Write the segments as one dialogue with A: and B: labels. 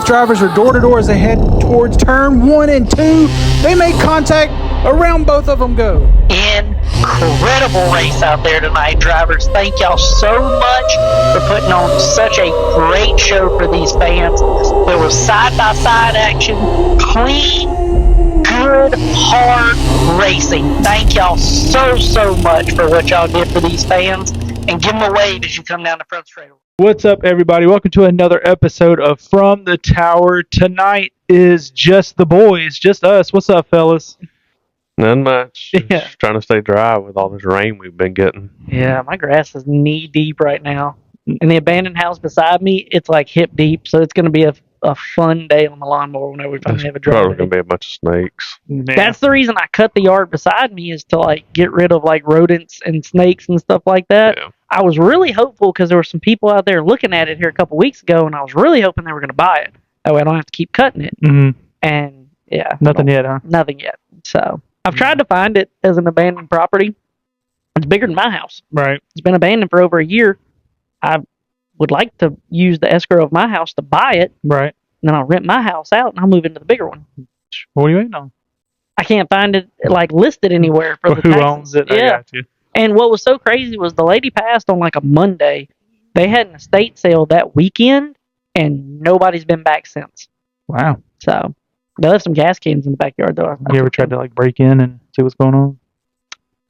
A: Both drivers are door to door as they head towards turn 1 and 2. They make contact. Around both of them go.
B: Incredible race out there tonight, drivers. Thank y'all so much for putting on such a great show for these fans. There was side-by-side action, clean, good, hard racing. Thank y'all so much for what y'all did for these fans. And give them a wave as you come down the front straightaway.
C: What's up, everybody? Welcome to another episode of From the Tower. Tonight is just the boys, just us. What's up, fellas?
D: Not much.
C: Yeah.
D: Just trying to stay dry with all this rain we've been getting.
B: Yeah, my grass is knee deep right now. And the abandoned house beside me, it's like hip deep. So it's going to be a fun day on the lawnmower whenever we finally have a dry
D: Probably
B: day.
D: going to be a bunch of snakes.
C: Man.
B: That's the reason I cut the yard beside me, is to like get rid of like rodents and snakes and stuff like that.
D: Yeah.
B: I was really hopeful because there were some people out there looking at it here a couple weeks ago, and I was really hoping they were going to buy it. That way I don't have to keep cutting it.
C: Mm-hmm.
B: And yeah.
C: Nothing yet, huh?
B: Nothing yet. So I've tried to find it as an abandoned property. It's bigger than my house.
C: Right.
B: It's been abandoned for over a year. I would like to use the escrow of my house to buy it.
C: Right.
B: And then I'll rent my house out and I'll move into the bigger one.
C: What are you waiting on?
B: I can't find it like listed anywhere for the
C: Who
B: taxes.
C: owns it? I
B: Yeah.
C: got you.
B: And what was so crazy was the lady passed on like a Monday. They had an estate sale that weekend and nobody's been back since.
C: Wow.
B: So they left some gas cans in the backyard though.
C: You ever tried to like break in and see what's going on?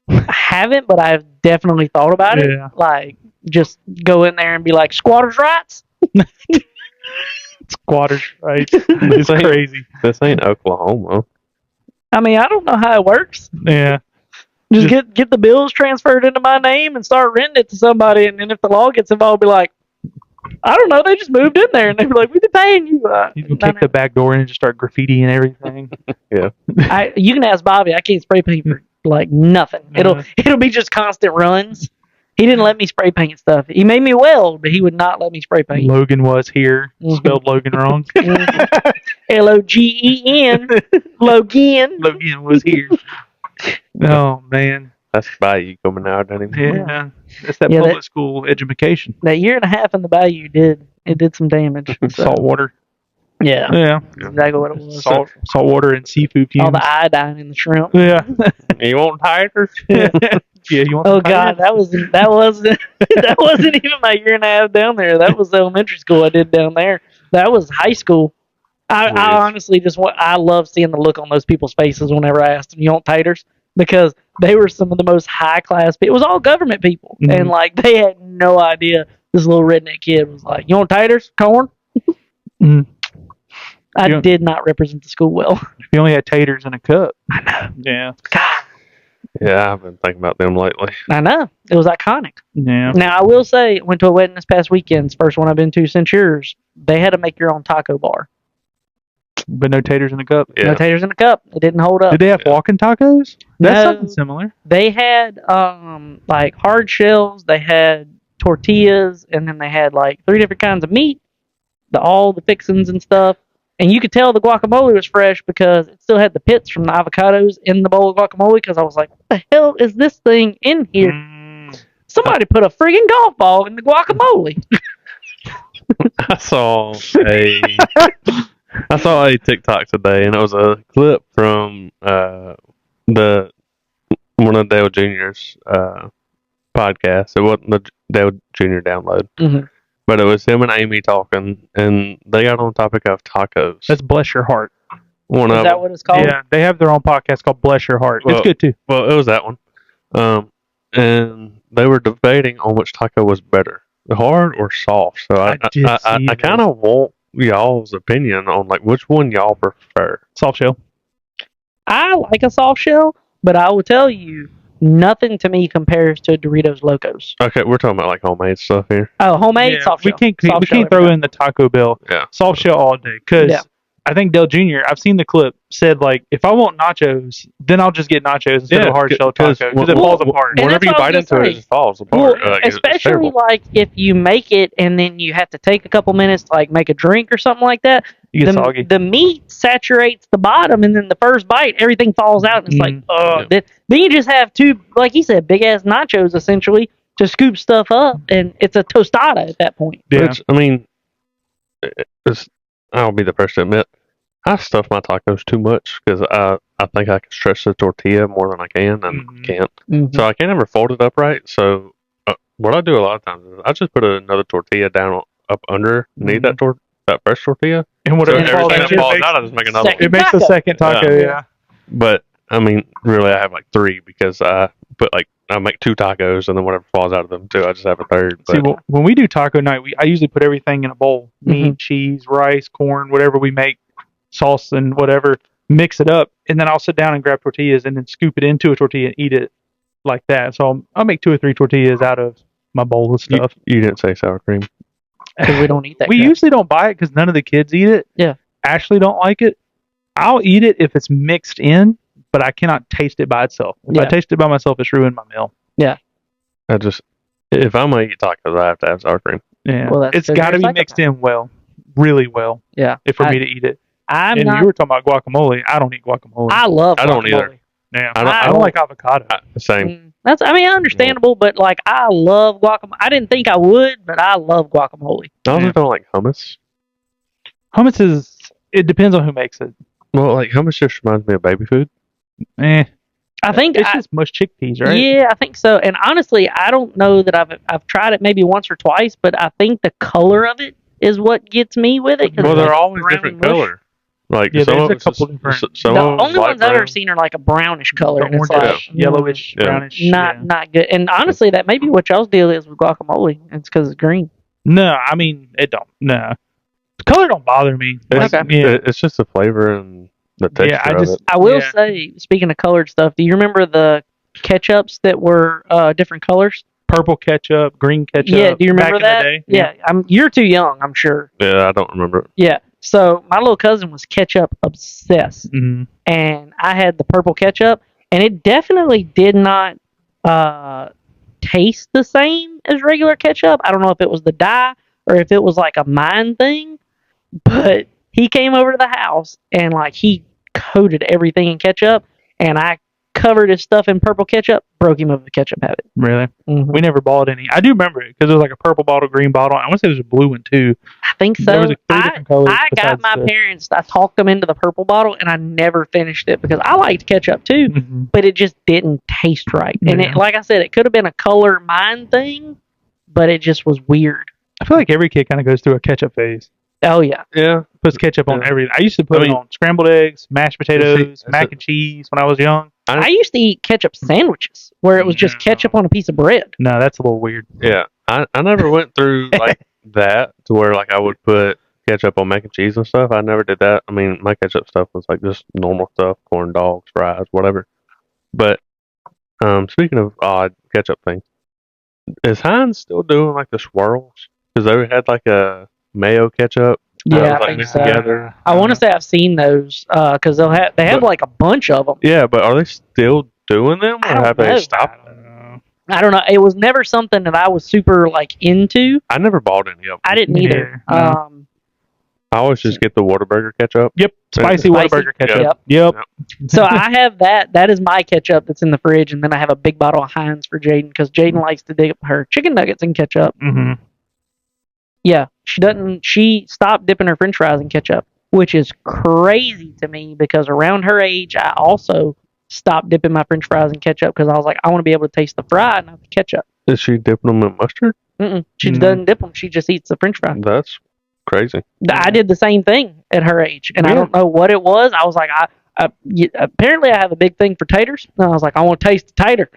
B: I haven't, but I've definitely thought about it.
C: Yeah.
B: Like just go in there and be like, squatters' rights?
C: Squatters, right? It's crazy.
D: This ain't Oklahoma.
B: I mean, I don't know how it works.
C: Yeah.
B: Just get the bills transferred into my name and start renting it to somebody, and then if the law gets involved, be like, I don't know, they just moved in there, and they'd be like, we've been paying you.
C: You can kick the back door in and just start graffiti and everything.
D: Yeah.
B: You can ask Bobby. I can't spray paint for like nothing. It'll be just constant runs. He didn't let me spray paint stuff. He made me weld, but he would not let me spray paint.
C: Logan was here.
B: Mhm.
C: Spelled Logan wrong.
B: Logen. Logan.
C: Logan was here. Oh, man.
D: That's Bayou coming out, doesn't it?
C: Yeah. That's that
B: Yeah,
C: public school education.
B: That year and a half in the bayou did some damage. So,
C: Salt water.
B: yeah,
C: Yeah.
B: that's exactly what it was.
C: Salt water and seafood fumes.
B: All the iodine in the shrimp.
C: Yeah.
D: You want tires?
C: Yeah. You want
B: Oh
C: some
B: God,
C: tires?
B: that wasn't that wasn't even my year and a half down there. That was the elementary school I did down there. That was high school. I honestly I love seeing the look on those people's faces whenever I asked them, "You want taters?" Because they were some of the most high class people. It was all government people,
C: Mhm.
B: and like they had no idea. This little redneck kid was like, "You want taters? Corn?"
C: Mhm.
B: I
C: You-
B: did not represent the school well.
C: You only had taters in a cup.
B: I know.
C: Yeah.
B: God,
D: Yeah, I've been thinking about them lately.
B: I know. It was iconic.
C: Yeah.
B: Now, I will say, went to a wedding this past weekend. It's the first one I've been to since yours. They had to make your own taco bar.
C: But no taters in a cup.
D: Yeah.
B: No taters in a cup. It didn't hold up.
C: Did they have walking tacos? That's
B: No.
C: something similar.
B: They had like hard shells. They had tortillas, and then they had like 3 different kinds of meat, all the fixings and stuff. And you could tell the guacamole was fresh because it still had the pits from the avocados in the bowl of guacamole. Because I was like, what the hell is this thing in here? Somebody put a friggin' golf ball in the guacamole.
D: I saw a TikTok today, and it was a clip from one of Dale Jr.'s podcasts. It wasn't the Dale Jr. download,
B: Mhm.
D: but it was him and Amy talking, and they got on the topic of tacos.
C: That's Bless Your Heart.
D: One
B: Is
D: of
B: that
D: them.
B: what it's called?
C: Yeah, they have their own podcast called Bless Your Heart.
D: Well,
C: it's good too.
D: Well, it was that one. And they were debating on which taco was better, the hard or soft. So
C: I did see
D: I
C: that.
D: kind of want y'all's opinion on like which one y'all prefer.
C: Soft shell.
B: I like a soft shell, but I will tell you, nothing to me compares to Doritos Locos.
D: Okay, we're talking about like homemade stuff here.
B: Oh, homemade
C: Yeah,
B: soft
C: we
B: shell.
C: can't
B: Soft
C: we
B: shell
C: can't
B: every
C: throw
B: time.
C: in the Taco Bell
D: Yeah.
C: soft shell all day because
B: Yeah.
C: I think Dale Jr. I've seen the clip said like if I want nachos, then I'll just get nachos instead of a hard shell taco because it falls apart.
B: And
D: Whenever
B: that's
D: you
B: what I
D: bite
B: was
D: into
B: gonna
D: it,
B: say.
D: it just falls
B: Well,
D: apart. Like, it's
B: especially
D: terrible.
B: like if you make it and then you have to take a couple minutes to like make a drink or something like that.
C: You get soggy.
B: The meat saturates the bottom, and then the first bite, everything falls out, and it's like, oh.
D: Yeah.
B: Then you just have 2, like you said, big ass nachos essentially to scoop stuff up, and it's a tostada at that point.
C: Yeah.
D: Which, I mean, it's I'll be the first to admit, I stuff my tacos too much because I think I can stretch the tortilla more than I can and can't.
B: Mhm.
D: So I can't ever fold it up right. So what I do a lot of times is I just put another tortilla down up underneath that fresh tortilla.
C: And
D: So
C: whatever
B: And
C: falls
D: everything
C: out,
D: that
C: it
D: falls
C: makes,
D: out, I just make another
B: second
D: one.
C: it makes a
B: taco.
C: second taco. Yeah.
D: But I mean, really, I have like 3 because I put I make 2 tacos and then whatever falls out of them too, I just have a third.
C: See,
D: But
C: when we do taco night, I usually put everything in a bowl: meat,
B: Mhm.
C: cheese, rice, corn, whatever we make, sauce and whatever. Mix it up, and then I'll sit down and grab tortillas and then scoop it into a tortilla and eat it like that. So I'll make 2 or 3 tortillas out of my bowl of stuff.
D: you didn't say sour cream.
B: Because we don't eat that.
C: We
B: crap.
C: usually don't buy it because none of the kids eat it.
B: Yeah.
C: Ashley don't like it. I'll eat it if it's mixed in, but I cannot taste it by itself. If I
B: Yeah.
C: taste it by myself, it's ruined my meal.
D: If I'm gonna eat tacos, I have to have sour cream.
C: Yeah,
B: Well, that's
C: it's
B: because
C: got to
B: you're a
C: be mixed
B: psychopath.
C: in well, really well,
B: Yeah.
C: for me to eat it.
B: I'm
C: And
B: not.
C: you were talking about guacamole. I don't eat guacamole.
B: I love.
D: I don't
B: guacamole.
D: either.
C: Yeah,
D: I
C: I don't like avocado.
D: Same.
B: That's. I mean, understandable, but like, I love guacamole. I didn't think I would, but I love guacamole.
D: I also
C: Yeah.
D: don't like hummus.
C: Hummus is. It depends on who makes it.
D: Well, like hummus just reminds me of baby food.
C: Eh,
B: I think.
C: it's just mushed chickpeas, right?
B: Yeah, I think so. And honestly, I don't know that I've tried it maybe once or twice, but I think the color of it is what gets me with it. 'cause
D: Well,
B: it's
D: they're
B: like
D: always
B: brown
D: different
B: mush.
D: color. Like
C: Yeah,
D: some
C: there's
D: of
C: a
D: it's
C: couple
D: just-
C: different-
D: Some
B: The
D: of them's
B: only
D: light
B: ones I've ever
D: brown.
B: seen are like a brownish color, and it's
C: Orange,
B: like
C: yellowish,
D: Yeah.
C: brownish.
B: not
C: yeah.
B: not good. And honestly, that may be what y'all's deal is with guacamole. It's because it's green.
C: No, I mean it don't. No, the color don't bother me.
D: It's,
B: Okay.
C: Yeah,
D: it's just the flavor and the texture
C: I
D: of
C: just-
D: it.
B: I will
C: Yeah.
B: say, speaking of colored stuff, do you remember the ketchups that were different colors?
C: purple ketchup, green ketchup.
B: Yeah, do you remember
C: back
B: that?
C: In the day.
B: Yeah, you're too young, I'm sure.
D: Yeah, I don't remember it.
B: Yeah. So my little cousin was ketchup obsessed,
C: Mhm.
B: and I had the purple ketchup, and it definitely did not taste the same as regular ketchup. I don't know if it was the dye or if it was like a mind thing, but he came over to the house and like he coated everything in ketchup, and I covered his stuff in purple ketchup, broke him of the ketchup habit.
C: Really?
B: Mhm.
C: We never bought any. I do remember it because it was like a purple bottle, green bottle. I want to say there was a blue one too.
B: I think so.
C: There was like 3 different colors.
B: I got
C: besides
B: my
C: the-
B: parents. I talked them into the purple bottle, and I never finished it because I liked ketchup too,
C: Mhm.
B: but it just didn't taste right. And
C: Yeah.
B: it, like I said, it could have been a color mind thing, but it just was weird.
C: I feel like every kid kind of goes through a ketchup phase.
B: Oh yeah,
D: Yeah,
C: Puts ketchup on
D: Yeah.
C: everything. I used to put
D: I
C: it
D: mean-
C: on scrambled eggs, mashed potatoes,
D: that's
C: mac
D: it.
C: and cheese when I was young.
B: I used to eat ketchup sandwiches where it was just
C: No.
B: ketchup on a piece of bread.
C: No, that's a little weird.
D: yeah. I never went through like that to where like I would put ketchup on mac and cheese and stuff. I never did that. I mean, my ketchup stuff was like just normal stuff, corn dogs, fries, whatever. But speaking of odd ketchup things, is Heinz still doing like the swirls? Because they had like a mayo ketchup.
B: Yeah,
D: was,
B: I
D: like
B: think
D: mixed
B: so.
D: together.
B: I want to say I've seen those because they have
D: But-
B: like a bunch of them.
D: Yeah, but are they still doing them,
B: I
D: or
B: don't
D: have
B: know.
D: they stopped?
B: I don't know. It was never something that I was super like into.
D: I never bought any of them.
B: I didn't
C: Me
B: either.
C: neither, no.
D: I always just get the Whataburger ketchup.
C: Yep, spicy
B: Spicy?
C: Whataburger ketchup.
B: Yep.
C: Yep.
B: So I have that. That is my ketchup that's in the fridge, and then I have a big bottle of Heinz for Jaden because Jaden likes to dip her chicken nuggets in ketchup.
C: Mhm.
B: Yeah, she doesn't. She stopped dipping her French fries in ketchup, which is crazy to me because around her age, I also stopped dipping my French fries in ketchup because I was like, I want to be able to taste the fry, not the ketchup.
D: Is she dipping them in mustard?
B: She
C: Mm.
B: doesn't dip them. She just eats the French fry.
D: That's crazy.
B: I did the same thing at her age, and I don't know what it was. I was like, apparently I have a big thing for taters, and I was like, I want to taste the tater.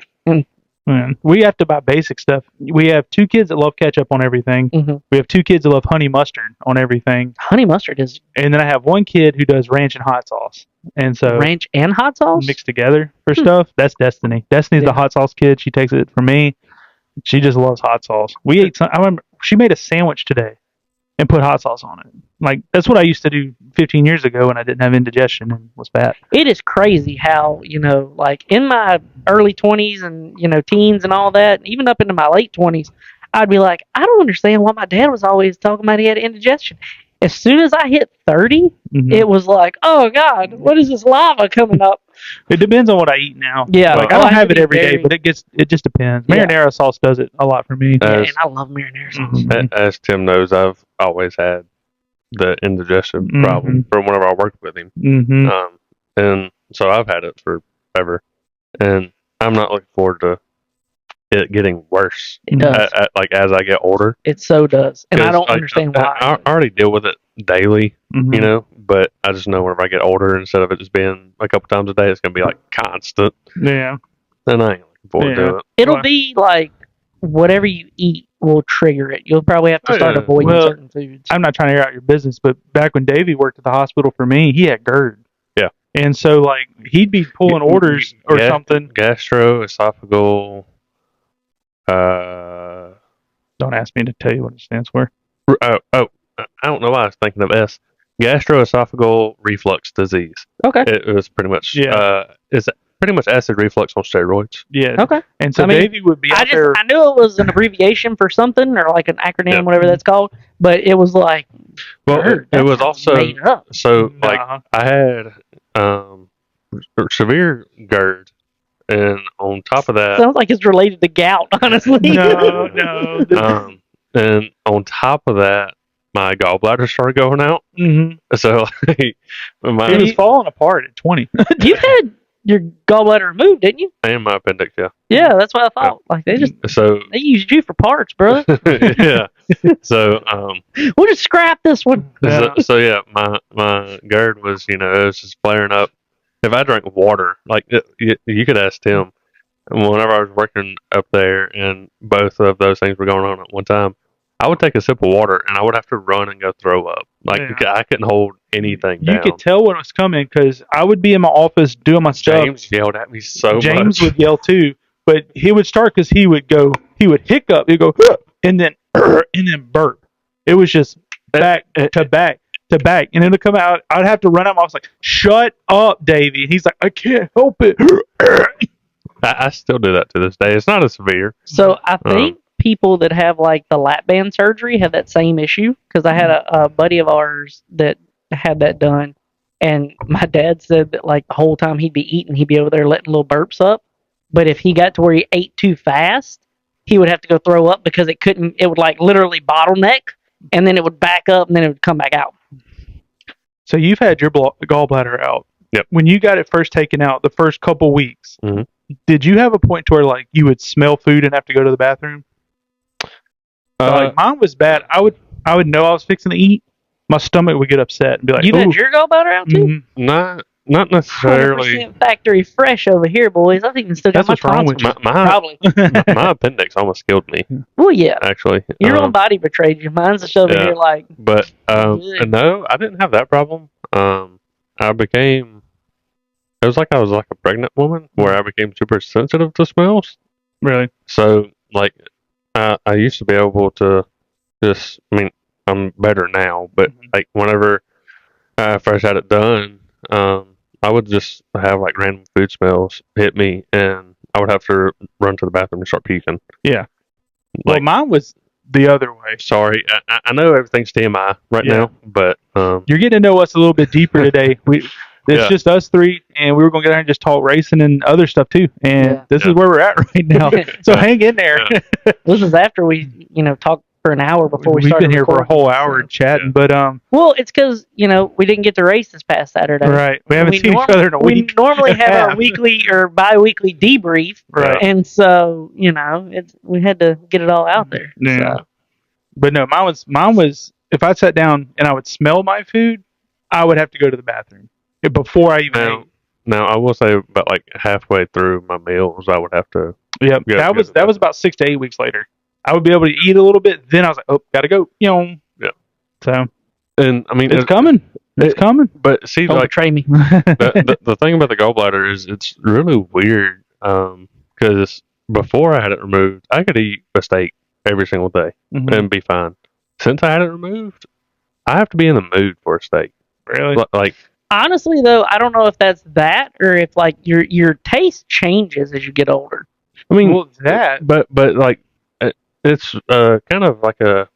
C: Man, we have to buy basic stuff. We have 2 kids that love ketchup on everything.
B: Mhm.
C: We have 2 kids that love honey mustard on everything.
B: Honey mustard is
C: And then I have 1 kid who does ranch and hot sauce. And so
B: ranch and hot sauce.
C: mixed together for stuff. That's Destiny. Destiny's
B: Yeah.
C: the hot sauce kid. She takes it from me. She just loves hot sauce. We ate some. I remember she made a sandwich today and put hot sauce on it. Like that's what I used to do 15 years ago when I didn't have indigestion and was fat.
B: It is crazy how, like in my early 20s and, teens and all that, and even up into my late 20s, I'd be like, I don't understand why my dad was always talking about he had indigestion. As soon as I hit 30,
C: Mhm.
B: it was like, oh God, what is this lava coming up?
C: It depends on what I eat now.
B: Yeah.
C: Like
B: Oh,
C: I don't
B: I
C: have
B: have
C: it
B: to be
C: every day,
B: very-
C: but it just depends.
B: Yeah.
C: Marinara sauce does it a lot for me.
B: Yeah,
D: As-
B: and I love marinara sauce.
C: Mhm.
D: As Tim knows, I've always had the indigestion
C: Mhm.
D: problem from whenever I worked with him.
C: Mm-hmm.
D: And so I've had it forever, and I'm not looking forward to it getting worse.
B: It does.
D: Like as I get older.
B: It so does, and I
D: 'Cause,
B: don't
D: like,
B: understand why.
D: I already deal with it daily,
C: Mm-hmm.
D: you know, but I just know whenever I get older, instead of it just being a couple times a day, it's gonna be like constant.
C: Yeah.
D: And I ain't looking forward to it.
B: It'll
C: Well-
B: be like whatever you eat will trigger it. You'll probably have to
D: Oh,
B: start
D: yeah.
B: avoiding
C: Well,
B: certain foods.
C: I'm not trying to air out your business, but back when Davey worked at the hospital for me, he had GERD.
D: Yeah.
C: And so, like, he'd be pulling orders or something.
D: Gastroesophageal.
C: Don't ask me to tell you what it stands for.
D: I don't know why I was thinking of S. Gastroesophageal reflux disease.
B: Okay.
D: It was pretty much
C: Yeah.
D: it's pretty much acid reflux on steroids.
C: Yeah.
B: Okay.
C: And so
B: I mean,
C: Davey would be
B: I
C: out there.
B: knew it was an abbreviation for something or like an acronym,
D: Yeah.
B: whatever that's called. But it was like,
D: Well,
B: GERD,
D: it
B: that
D: was
B: sounds
D: also
B: made up.
D: so like
C: Nah.
D: I had severe GERD, and on top of that,
B: Sounds like it's related to gout, honestly.
C: No.
D: and on top of that, my gallbladder started going out.
C: Mm-hmm.
D: So like,
C: It
D: my
C: was falling apart at 20.
B: You had your gallbladder removed, didn't you?
D: and my appendix, yeah.
B: Yeah, that's what I thought. Like they
D: So
B: used you for parts, brother.
D: yeah. So
B: We'll just scrap this one.
D: so yeah, my GERD was, it was just flaring up. If I drank water, like you could ask Tim, whenever I was working up there and both of those things were going on at one time, I would take a sip of water and I would have to run and go throw up. Like
C: Yeah.
D: I couldn't hold anything
C: You
D: down.
C: could tell when it was coming because I would be in my office doing my stuff.
D: James yelled at me so
C: James
D: much.
C: would yell too, but he would start because he would hiccup, he'd go, "Huh," and then burp. It was just back to back to back, and it'll come out. I'd have to run out. I was like, "Shut up, Davey!" And he's like, "I can't help it."
D: I still do that to this day. It's not as severe.
B: So I think people that have like the lap band surgery have that same issue because I had a buddy of ours that had that done, and my dad said that like the whole time he'd be eating, he'd be over there letting little burps up, but if he got to where he ate too fast, he would have to go throw up because it would like literally bottleneck, and then it would back up, and then it would come back out.
C: So you've had your gallbladder out.
D: Yep.
C: When you got it first taken out, the first couple weeks,
D: Mhm.
C: did you have a point to where like you would smell food and have to go to the bathroom? Like mine was bad. I would know I was fixing to eat. My stomach would get upset and be like,
B: You
C: "Ooh."
B: had your gallbladder out too?
C: Mhm.
D: Not necessarily.
B: 100% factory fresh over here, boys. I think even still got
C: That's
B: my
C: what's wrong with
B: tonsils.
D: My
B: Probably.
D: my appendix almost killed me,
B: Well, yeah.
D: actually.
B: Your own body betrayed you. Mine's just over
D: Yeah.
B: here like,
D: But
B: Good.
D: no, I didn't have that problem. I became. It was like I was like a pregnant woman where I became super sensitive to smells.
C: Really?
D: So like, I used to be able to just. I mean, I'm better now, but like whenever I first had it done, I would just have like random food smells hit me, and I would have to run to the bathroom and start puking.
C: Yeah. Well,
D: Like,
C: mine was the other way.
D: sorry, I know everything's TMI right
C: Yeah.
D: now, but
C: You're getting to know us a little bit deeper today. It's
D: Yeah.
C: just us three, and we were going to get out and just talk racing and other stuff too. And
B: Yeah.
C: this
D: Yeah.
C: is where we're at right now. So
D: Yeah.
C: hang in there.
D: Yeah.
B: this is after we, talked for an hour before we
C: We've
B: started
C: been here for a
B: recording,
C: whole hour
B: so.
C: chatting,
D: Yeah.
C: but
B: Well, it's because, we didn't get to race this past Saturday.
C: right, we haven't seen each other in a
B: We
C: week.
B: normally have our
C: half.
B: weekly or bi-weekly debrief.
C: Right.
B: And so, we had to get it all out there.
C: Yeah.
B: So,
C: But no, mine was if I sat down and I would smell my food, I would have to go to the bathroom before I even ate.
D: now I will say about like halfway through my meals, I would have to.
C: Yep.
D: Yeah,
C: that was about 6 to 8 weeks later. I would be able to eat a little bit. Then I was like, oh, gotta go.
D: Yeah.
C: So
D: And I mean,
C: it's coming. It's coming.
D: But see,
B: don't
D: like
B: betray me.
D: the thing about the gallbladder is it's really weird. Because before I had it removed, I could eat a steak every single day
C: Mhm.
D: and be fine. Since I had it removed, I have to be in the mood for a steak.
C: Really?
D: Like,
B: Honestly, though, I don't know if that's that or if, like, your taste changes as you get older.
D: I mean,
C: Well, that.
D: but like, it's kind of like a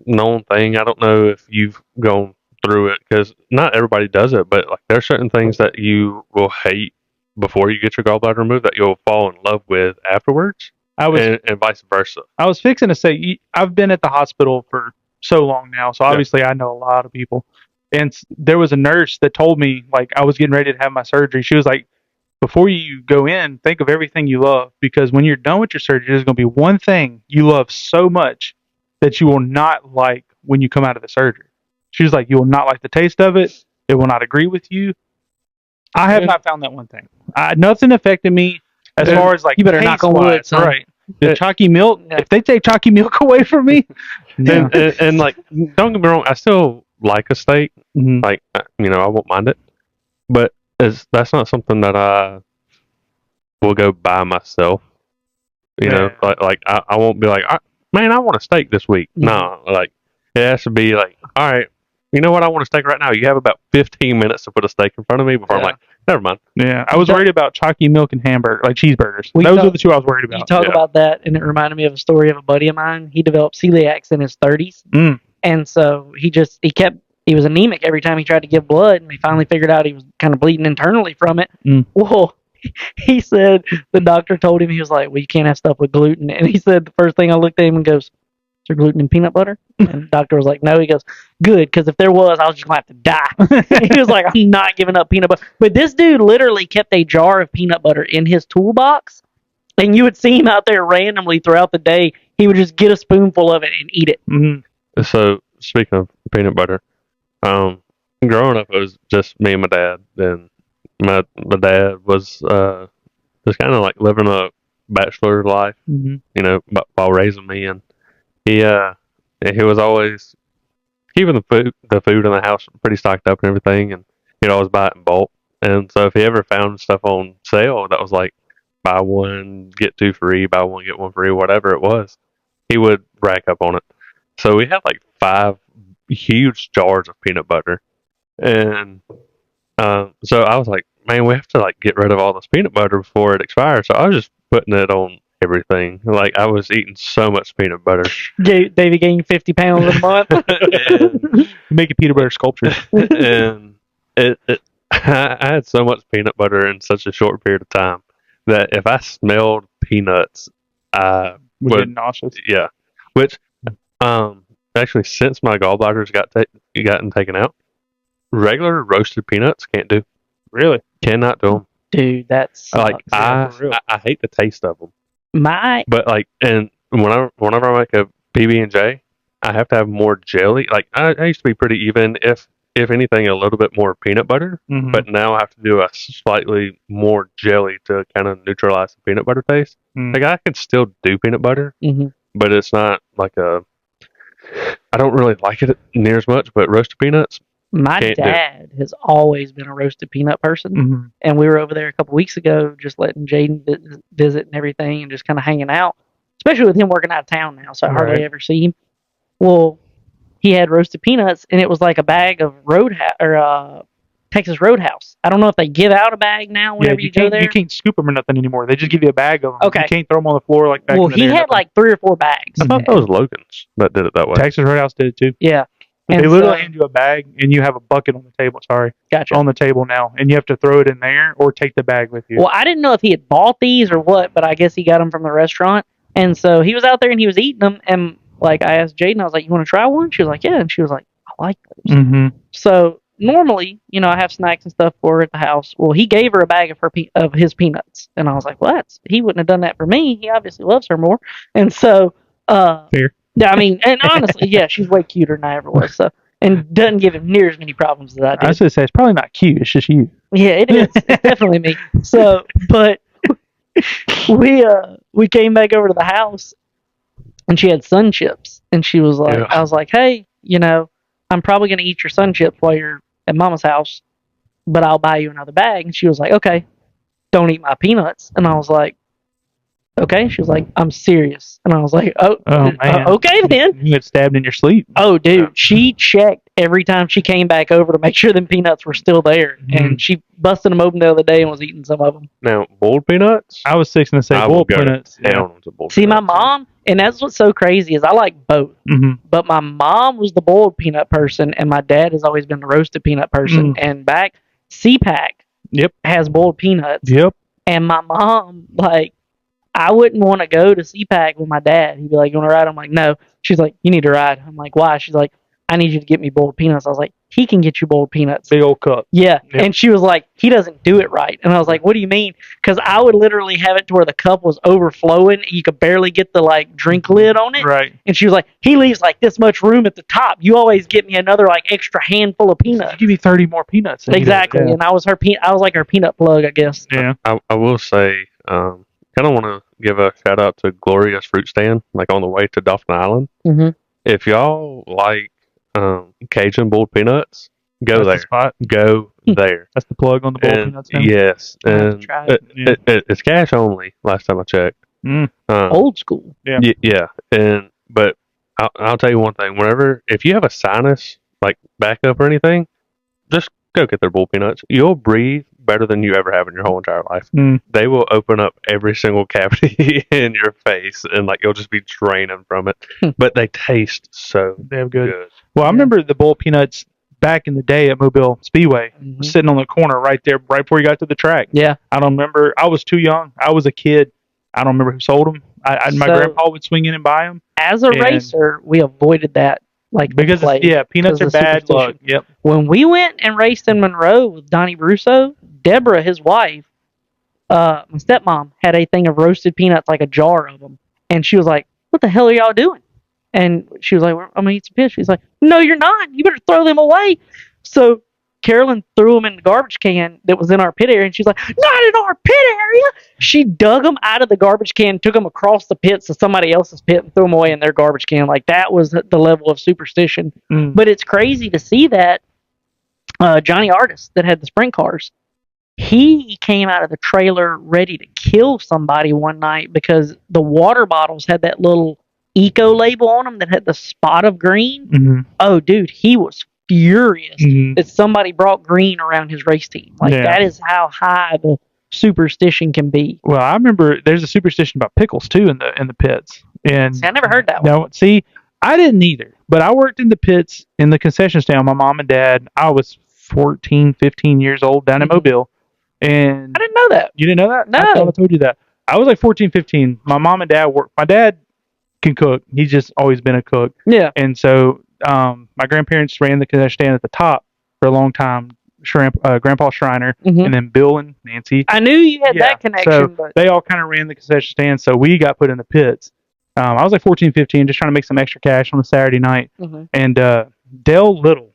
D: known thing. I don't know if you've gone through it because not everybody does it, but like there's certain things that you will hate before you get your gallbladder removed that you'll fall in love with afterwards,
C: I was
D: and vice versa.
C: fixing to say I've been at the hospital for so long now, so obviously I know a lot of people. And there was a nurse that told me, like, I was getting ready to have my surgery. She was like, before you go in, think of everything you love, because when you're done with your surgery, there's going to be one thing you love so much that you will not like when you come out of the surgery. She was like, you will not like the taste of it. It will not agree with you. I have not found that one thing. Nothing affected me as far as like
E: you better knock on wood, son.
C: right? The chalky milk.
E: Yeah.
C: If they take chalky milk away from me, no.
D: And like, don't get me wrong, I still like a steak.
C: Mhm.
D: Like, you know, I won't mind it, but that's not something that I will go buy myself. You know, like I won't be like, man, I want a steak this week.
E: Mhm.
D: No, like it has to be like, all right, you know what, I want a steak right now. You have about 15 minutes to put a steak in front of me before I'm like, never mind.
C: Yeah, I was worried about chalky milk and hamburger, like cheeseburgers.
E: We
C: Those
E: talk-
C: are the two I was worried
E: You
C: about.
E: talk about that, and it reminded me of a story of a buddy of mine. He developed celiac in his 30s, and so he was anemic every time he tried to give blood, and they finally figured out he was kind of bleeding internally from it. Well, he said the doctor told him, he was like, well, you can't have stuff with gluten. And he said the first thing I looked at him and goes, is there gluten in peanut butter? And the doctor was like, no. He goes, good, because if there was, I was just going to have to die. He was like, I'm not giving up peanut butter. But this dude literally kept a jar of peanut butter in his toolbox, and you would see him out there randomly throughout the day. He would just get a spoonful of it and eat it.
D: So speaking of peanut butter, growing up, it was just me and my dad. And my dad was just kind of like living a bachelor life, you know, while raising me, and he was always keeping the food in the house pretty stocked up and everything, and he'd always buy it in bulk. And so if he ever found stuff on sale that was like buy one get two free, buy one get one free, whatever it was, he would rack up on it. So we had like 5 huge jars of peanut butter, and so I was like, man, we have to like get rid of all this peanut butter before it expires. So I was just putting it on everything. Like, I was eating so much peanut butter.
E: Davey gained 50 pounds in a month.
C: Make a peanut butter sculpture.
D: And I had so much peanut butter in such a short period of time that if I smelled peanuts, I
C: Was
D: would
C: getting nauseous.
D: Yeah, which actually, since my gallbladders gotten taken out, regular roasted peanuts can't do.
C: Really?
D: Cannot do them.
E: Dude, that's
D: Like,
C: for real.
D: I hate the taste of them.
E: my
D: But like, and whenever I make a PB&J, I have to have more jelly. Like, I used to be pretty even, if anything, a little bit more peanut butter.
C: Mhm.
D: But now I have to do a slightly more jelly to kind of neutralize the peanut butter taste. Like, I can still do peanut butter, but it's not like I don't really like it near as much. But roasted peanuts,
E: my
D: can't do.
E: dad has always been a roasted peanut person, and we were over there a couple weeks ago, just letting Jaden visit and everything, and just kind of hanging out. Especially with him working out of town now, so I hardly
C: Right.
E: ever see him. Well, he had roasted peanuts, and it was like a bag of Texas Roadhouse. I don't know if they give out a bag now whenever you go there.
C: You can't scoop them or nothing anymore. They just give you a bag of them.
E: Okay.
C: You can't throw them on the floor like back
E: Well,
C: in the
E: he
C: day or
E: had
C: nothing.
E: like 3 or 4 bags.
D: I thought that was Logan's that did it that way.
C: Texas Roadhouse did it too.
E: Yeah.
C: They
E: And
C: literally
E: so-
C: hand you a bag, and you have a bucket on the table. Sorry,
E: Gotcha.
C: on the table now, and you have to throw it in there or take the bag with you.
E: Well, I didn't know if he had bought these or what, but I guess he got them from the restaurant. And so he was out there and he was eating them. And like, I asked Jaden, I was like, you want to try one? She was like, yeah. And she was like, I like those. So normally, you know, I have snacks and stuff for her at the house. Well, he gave her a bag of his peanuts. And I was like, well, he wouldn't have done that for me. He obviously loves her more. And so,
C: Fair.
E: yeah, I mean, and honestly, yeah, she's way cuter than I ever was. So, and doesn't give him near as many problems as I did.
C: I was going to say, it's probably not cute. It's just you.
E: Yeah, it is. It's definitely me. So, but we came back over to the house, and she had sun chips, and she was like,
D: Yeah.
E: I was like, hey, you know, I'm probably gonna eat your sun chips while you're at Mama's house, but I'll buy you another bag. And she was like, okay, don't eat my peanuts. And I was like, okay. She was like, I'm serious. And I was like, oh
C: man.
E: okay then.
C: You get stabbed in your sleep.
E: Oh, dude, she checked every time she came back over to make sure them peanuts were still there. And she busted them open the other day and was eating some of them.
D: Now, boiled peanuts,
C: I was fixing to say
D: I will
C: boiled
D: go
C: peanuts.
D: down on some boiled
E: See, my
D: peanuts.
E: mom, and that's what's so crazy is I like both. But my mom was the boiled peanut person, and my dad has always been the roasted peanut person. And back, CPAC
C: Yep.
E: has boiled peanuts.
C: Yep.
E: And my mom, like, I wouldn't want to go to CPAC with my dad. He'd be like, "You want to ride?" I'm like, "No." She's like, "You need to ride." I'm like, "Why?" She's like, "I need you to get me boiled peanuts." I was like, "He can get you boiled peanuts."
C: Big old cup.
E: Yeah.
C: Yep.
E: And she was like, "He doesn't do it right." And I was like, "What do you mean?" Because I would literally have it to where the cup was overflowing and you could barely get the like drink lid on it.
C: Right.
E: And she was like, "He leaves like this much room at the top. You always get me another like extra handful of peanuts."
C: Give me 30 more peanuts. than he does.
E: Exactly.
C: Yeah.
E: And I was like her peanut plug, I guess.
C: Yeah.
D: I will say, kind of want to give a shout out to Gloria's Fruit Stand, like on the way to Dauphin Island.
E: Mm-hmm.
D: If y'all like Cajun boiled peanuts, go
C: That's the
D: there.
C: spot.
D: Go there.
C: That's the plug on the boiled
D: And
C: peanuts. Now.
D: yes,
E: I'll have to
D: and
E: try it.
D: it's cash only. Last time I checked.
C: Mm.
E: Old school.
C: Yeah.
D: Yeah, and but I'll tell you one thing. Whenever if you have a sinus like backup or anything, just go get their boiled peanuts. You'll breathe better than you ever have in your whole entire life.
C: Mm.
D: They will open up every single cavity in your face, and like you'll just be draining from it. But they taste so
C: Damn good.
D: good.
C: Well, I
E: Yeah.
C: remember the boiled peanuts back in the day at Mobile Speedway,
E: Mhm.
C: sitting on the corner right there, right before you got to the track.
E: Yeah.
C: I don't remember. I was too young. I was a kid. I don't remember who sold them. My
E: So-
C: grandpa would swing in and buy them
E: As a
C: And-
E: racer, we avoided that like
C: because
E: plague,
C: peanuts are
E: because of
C: bad
E: superstition.
C: luck. Yep.
E: When we went and raced in Monroe with Donnie Brusso, Deborah, his wife, my stepmom, had a thing of roasted peanuts, like a jar of them. And she was like, "What the hell are y'all doing?" And she was like, "Well, I'm going to eat some peanuts." She's like, "No, you're not. You better throw them away." So Carolyn threw them in the garbage can that was in our pit area. And she's like, "Not in our pit area." She dug them out of the garbage can, took them across the pits to somebody else's pit and threw them away in their garbage can. Like, that was the level of superstition.
C: Mm.
E: But it's crazy to see that Johnny Artist that had the sprint cars, he came out of the trailer ready to kill somebody one night because the water bottles had that little eco label on them that had the spot of green.
C: Mm-hmm.
E: Oh, dude, he was furious
C: Mhm.
E: that somebody brought green around his race team. Like,
C: Yeah.
E: that is how high the superstition can be.
C: Well, I remember there's a superstition about pickles too in the pits. And
E: See, I never heard that one.
C: no, see, I didn't either. But I worked in the pits in the concession stand. My mom and dad. I was 14, 15 years old down in
E: Mhm.
C: Mobile, and
E: I didn't know that.
C: you didn't know that?
E: No.
C: I thought I told you that. I was like 14, 15. My mom and dad worked. My dad can cook. He's just always been a cook.
E: Yeah.
C: And so my grandparents ran the concession stand at the top for a long time. Grandpa Schreiner,
E: Mhm.
C: and then Bill and Nancy.
E: I knew you had
C: Yeah,
E: that connection,
C: so
E: but
C: they all kind of ran the concession stand, so we got put in the pits. I was like 14, 15, just trying to make some extra cash on a Saturday night.
E: Mhm.
C: And Dale Little,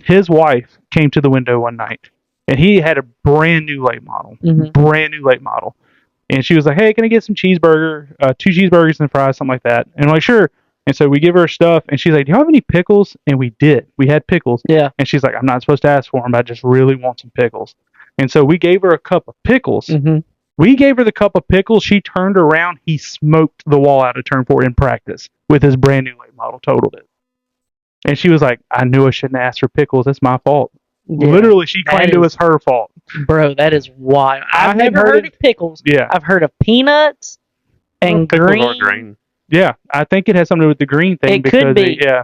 C: his wife, came to the window one night, and he had a brand new late model.
E: Mhm.
C: Brand new late model. And she was like, "Hey, can I get some cheeseburger, 2 cheeseburgers and fries, something like that?" And I'm like, "Sure." And so we give her stuff, and she's like, "Do you have any pickles?" And we did. We had pickles.
E: Yeah.
C: And she's like, "I'm not supposed to ask for them, but I just really want some pickles." And so we gave her a cup of pickles.
E: Mhm.
C: We gave her the cup of pickles. She turned around. He smoked the wall out of turn 4 in practice with his brand new late model, totaled it. And she was like, "I knew I shouldn't ask for pickles. That's my fault."
E: Yeah.
C: Literally, she
E: That
C: claimed it
E: is-
C: was her fault.
E: Bro, that is wild. I've
C: hadn't
E: never heard
C: it.
E: of pickles.
C: Yeah.
E: I've heard of peanuts and
D: Pickles
E: green.
D: are green.
C: Yeah. I think it has something to do with the green thing.
E: It could
C: because
E: be.
C: Yeah.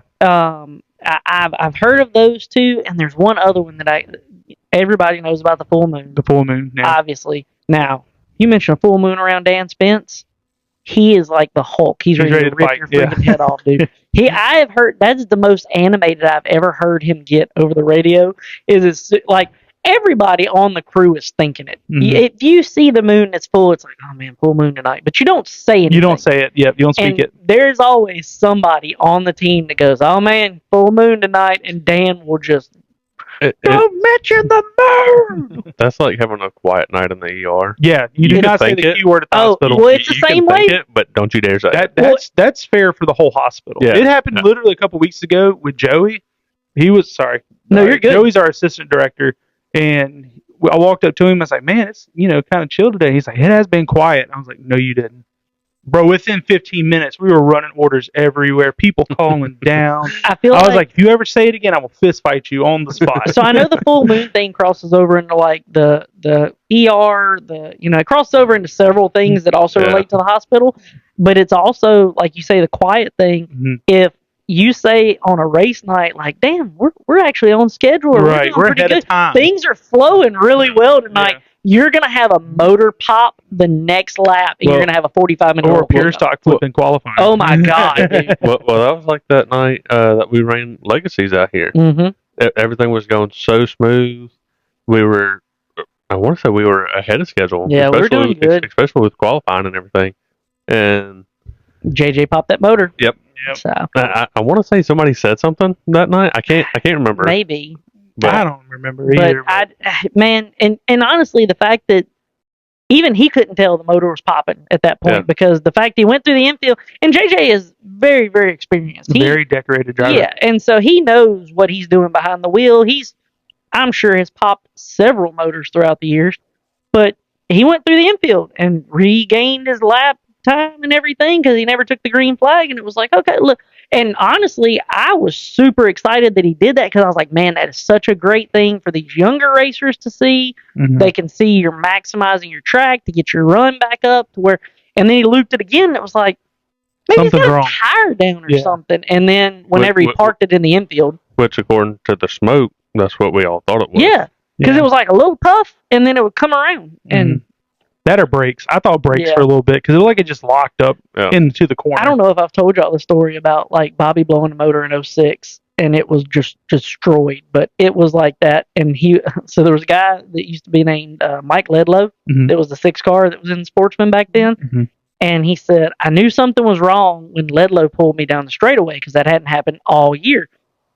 E: I've heard of those two, and there's one other one that everybody knows about, the full moon.
C: The full moon. Yeah.
E: Obviously. Now, you mentioned a full moon around Dan Spence. He is like the Hulk. He's ready to rip
C: fight,
E: your
C: yeah.
E: freaking head off, dude. I have heard that's the most animated I've ever heard him get over the radio. It's like everybody on the crew is thinking it.
C: Mhm.
E: If you see the moon that's full, it's like, "Oh man, full moon tonight," but you don't say anything.
C: You don't say it. Yep. You don't speak
E: And
C: it.
E: there's always somebody on the team that goes, "Oh man, full moon tonight," and Dan will just don't mention the moon.
D: That's like having a quiet night in the ER.
C: Yeah. You do
D: You can
C: not say
D: think
C: the
D: it.
C: keyword at the
E: Oh,
C: hospital.
E: well, it's the
D: You
E: same
D: can think
E: way.
D: it, but don't you dare say it.
C: That's fair for the whole hospital.
D: Yeah.
C: It happened
D: Yeah.
C: literally a couple weeks ago with Joey. He was sorry.
E: No, you're good.
C: Joey's our assistant director, and I walked up to him. I was like, "Man, it's kind of chill today." He's like, "It has been quiet." I was like, "No, you didn't, bro." Within 15 minutes, we were running orders everywhere. People calling down.
E: I feel
C: I was like, "If you ever say it again, I will fist fight you on the spot."
E: so I know the full moon thing crosses over into like the ER, it crosses over into several things that also
D: Yeah.
E: relate to the hospital, but it's also like you say the quiet thing.
C: Mhm.
E: If you say on a race night, like, "Damn, we're actually on schedule, or
C: Right,
E: doing
C: we're
E: pretty
C: ahead of
E: good.
C: time."
E: Things are flowing really well tonight." you're gonna have a motor pop the next lap, and you're gonna have a 45-minute
C: or a pure stock flip in qualifying.
E: Oh my god, dude!
D: Well, that was like that night that we ran Legacies out here.
E: Mm-hmm.
D: Everything was going so smooth. We were, I want to say, we were ahead of schedule.
E: Yeah, we're doing good,
D: especially with qualifying and everything. And
E: JJ popped that motor.
D: Yep.
E: So
D: I want to say somebody said something that night. I can't remember.
E: maybe,
D: But
C: I don't remember either.
E: but man, and honestly, the fact that even he couldn't tell the motor was popping at that point because the fact he went through the infield, and JJ is very, very experienced.
C: Very decorated driver.
E: Yeah, and so he knows what he's doing behind the wheel. I'm sure, has popped several motors throughout the years, but he went through the infield and regained his lap time and everything because he never took the green flag, and it was like, okay, look. And honestly, I was super excited that he did that because I was like, man, that is such a great thing for these younger racers to see.
C: Mhm.
E: They can see you're maximizing your track to get your run back up to where, and then he looped it again, and it was like, maybe he's
C: Something's
E: got
C: wrong.
E: a tire down or something. And then whenever he parked it in the infield,
D: which according to the smoke, that's what we all thought it was.
E: yeah, because it was like a little puff, and then it would come around, and
C: that or brakes. I thought brakes for a little bit because it looked like it just locked up into the corner.
E: I don't know if I've told y'all the story about like Bobby blowing a motor in 06 and it was just destroyed, but it was like that. And so there was a guy that used to be named Mike Ledlow. That was the 6 car that was in Sportsman back then. And he said, I knew something was wrong when Ledlow pulled me down the straightaway because that hadn't happened all year.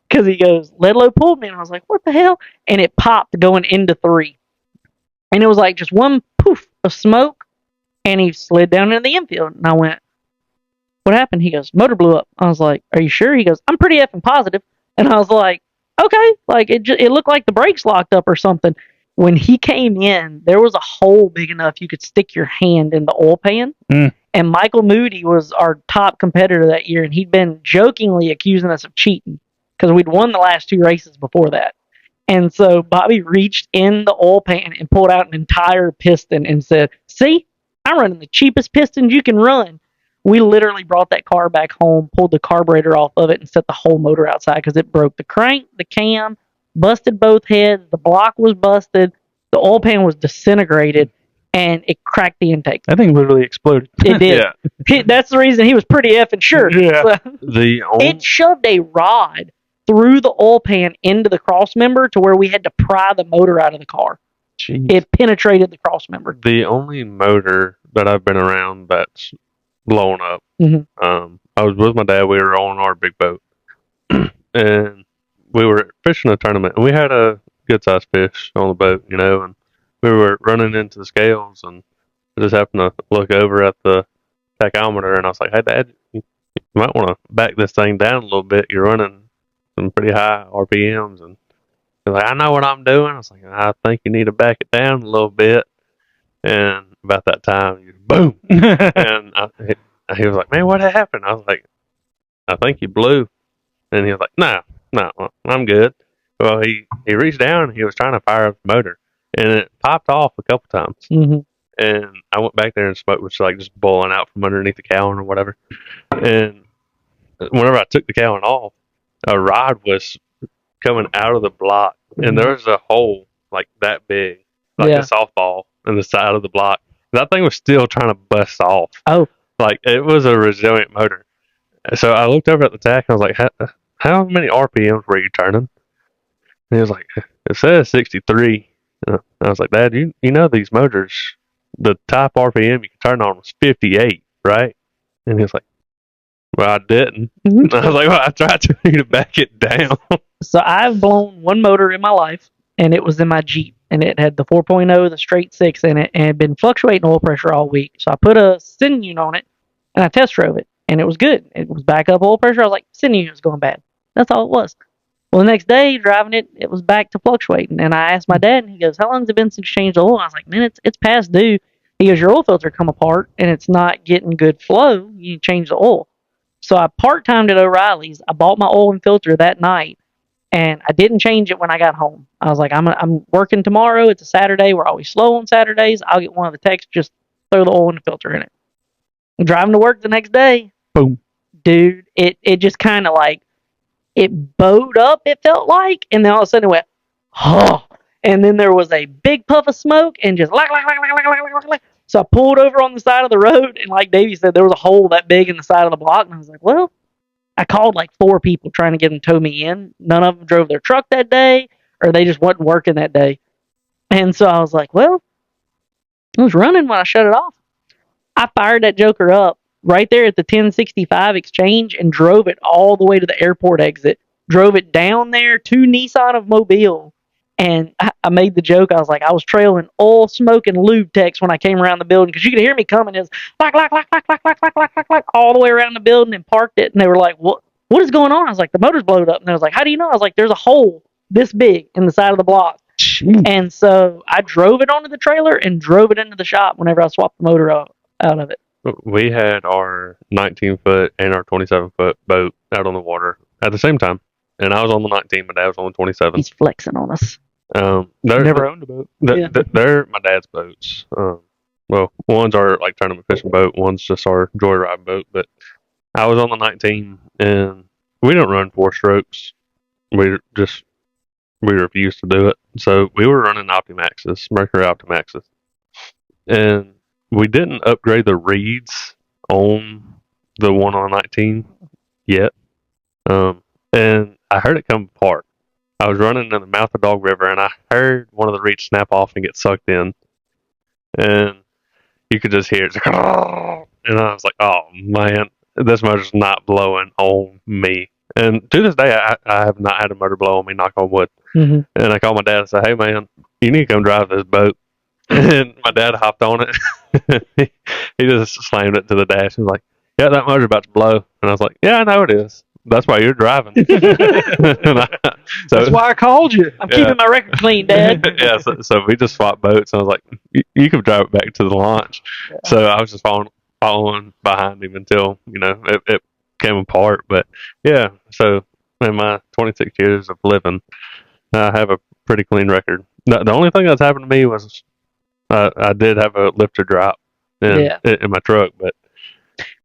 E: Because he goes, Ledlow pulled me, and I was like, what the hell? And it popped going into 3. And it was like just one poof of smoke, and he slid down into the infield. And I went, what happened? He goes, motor blew up. I was like, are you sure? He goes, I'm pretty effing positive. And I was like, okay. Like, it looked like the brakes locked up or something. When he came in, there was a hole big enough you could stick your hand in the oil pan. And Michael Moody was our top competitor that year, and he'd been jokingly accusing us of cheating because we'd won the last 2 races before that. And so Bobby reached in the oil pan and pulled out an entire piston and said, see, I'm running the cheapest pistons you can run. We literally brought that car back home, pulled the carburetor off of it, and set the whole motor outside because it broke the crank, the cam, busted both heads, the block was busted, the oil pan was disintegrated, and it cracked the intake.
C: That thing literally exploded.
E: It did. That's the reason he was pretty effing sure.
C: Yeah.
E: So, it shoved a rod through the oil pan into the cross member to where we had to pry the motor out of the car.
C: Jeez.
E: It penetrated the cross member.
D: The only motor that I've been around that's blown up, I was with my dad. We were on our big boat, and we were fishing a tournament, and we had a good-sized fish on the boat, and we were running into the scales, and I just happened to look over at the tachometer, and I was like, hey, Dad, you might want to back this thing down a little bit. You're running some pretty high RPMs, and he's like, I know what I'm doing. I was like, I think you need to back it down a little bit. And about that time, boom, and he was like, man, what happened? I was like, I think you blew. And he was like, no, I'm good. Well, he reached down and he was trying to fire up the motor, and it popped off a couple times. And I went back there and smoke was like just boiling out from underneath the cowling or whatever. And whenever I took the cowling off, a rod was coming out of the block, and there was a hole like that big, like a softball in the side of the block. That thing was still trying to bust off.
E: Oh,
D: like it was a resilient motor. So I looked over at the tach and I was like, how many RPMs were you turning? And he was like, it says 63. I was like, Dad, you know these motors, the top RPM you can turn on was 58, right? And he was like, well, I didn't. And I was like, well, I tried to back it down.
E: So I've blown one motor in my life, and it was in my Jeep, and it had the 4.0, the straight 6 in it, and it had been fluctuating oil pressure all week. So I put a sending unit on it, and I test drove it, and it was good. It was back up oil pressure. I was like, sending unit was going bad. That's all it was. Well, the next day, driving it, it was back to fluctuating. And I asked my dad, and he goes, how long has it been since you changed the oil? I was like, man, it's past due. He goes, your oil filter come apart, and it's not getting good flow. You need to change the oil. So I part-timed at O'Reilly's. I bought my oil and filter that night, and I didn't change it when I got home. I was like, I'm working tomorrow. It's a Saturday. We're always slow on Saturdays. I'll get one of the techs, just throw the oil and the filter in it. I'm driving to work the next day.
C: Boom.
E: Dude, it just kind of like, it bowed up, it felt like, and then all of a sudden it went, oh, And then there was a big puff of smoke and just like. So I pulled over on the side of the road, and like Davey said, there was a hole that big in the side of the block, and I was like, well, I called like 4 people trying to get them to tow me in. None of them drove their truck that day, or they just wasn't working that day. And so I was like, well, I was running when I shut it off. I fired that joker up right there at the 1065 exchange and drove it all the way to the airport exit. Drove it down there to Nissan of Mobile. And I made the joke. I was like, I was trailing oil, smoke, and lube techs when I came around the building because you could hear me coming. It was like all the way around the building and parked it. And they were like, what is going on? I was like, the motor's blowed up. And they was like, how do you know? I was like, there's a hole this big in the side of the block. And so I drove it onto the trailer and drove it into the shop whenever I swapped the motor out of it.
D: We had our 19-foot and our 27-foot boat out on the water at the same time. And I was on the 19, my dad was on the 27.
E: He's flexing on us.
C: Never owned a boat.
D: They're my dad's boats. Well, one's our like tournament fishing boat, one's just our joyride boat. But I was on the 19, and we don't run 4 strokes. We refused to do it. So we were running Optimaxes, Mercury Optimaxes, and we didn't upgrade the reeds on the one on 19 yet. And I heard it come apart. I was running in the mouth of Dog River, and I heard one of the reeds snap off and get sucked in. And you could just hear it. And I was like, oh, man, this motor's not blowing on me. And to this day, I have not had a motor blow on me, knock on wood.
E: Mm-hmm.
D: And I called my dad and said, hey, man, you need to come drive this boat. And my dad hopped on it. He just slammed it to the dash. He was like, yeah, that motor's about to blow. And I was like, yeah, I know it is. That's why you're driving.
C: That's why I called you.
E: I'm keeping my record clean, Dad.
D: Yeah, so we just swapped boats. And I was like, you can drive it back to the launch. Yeah. So I was just following behind him until, it came apart. But yeah, so in my 26 years of living, I have a pretty clean record. The only thing that's happened to me was I did have a lifter drop in my truck, but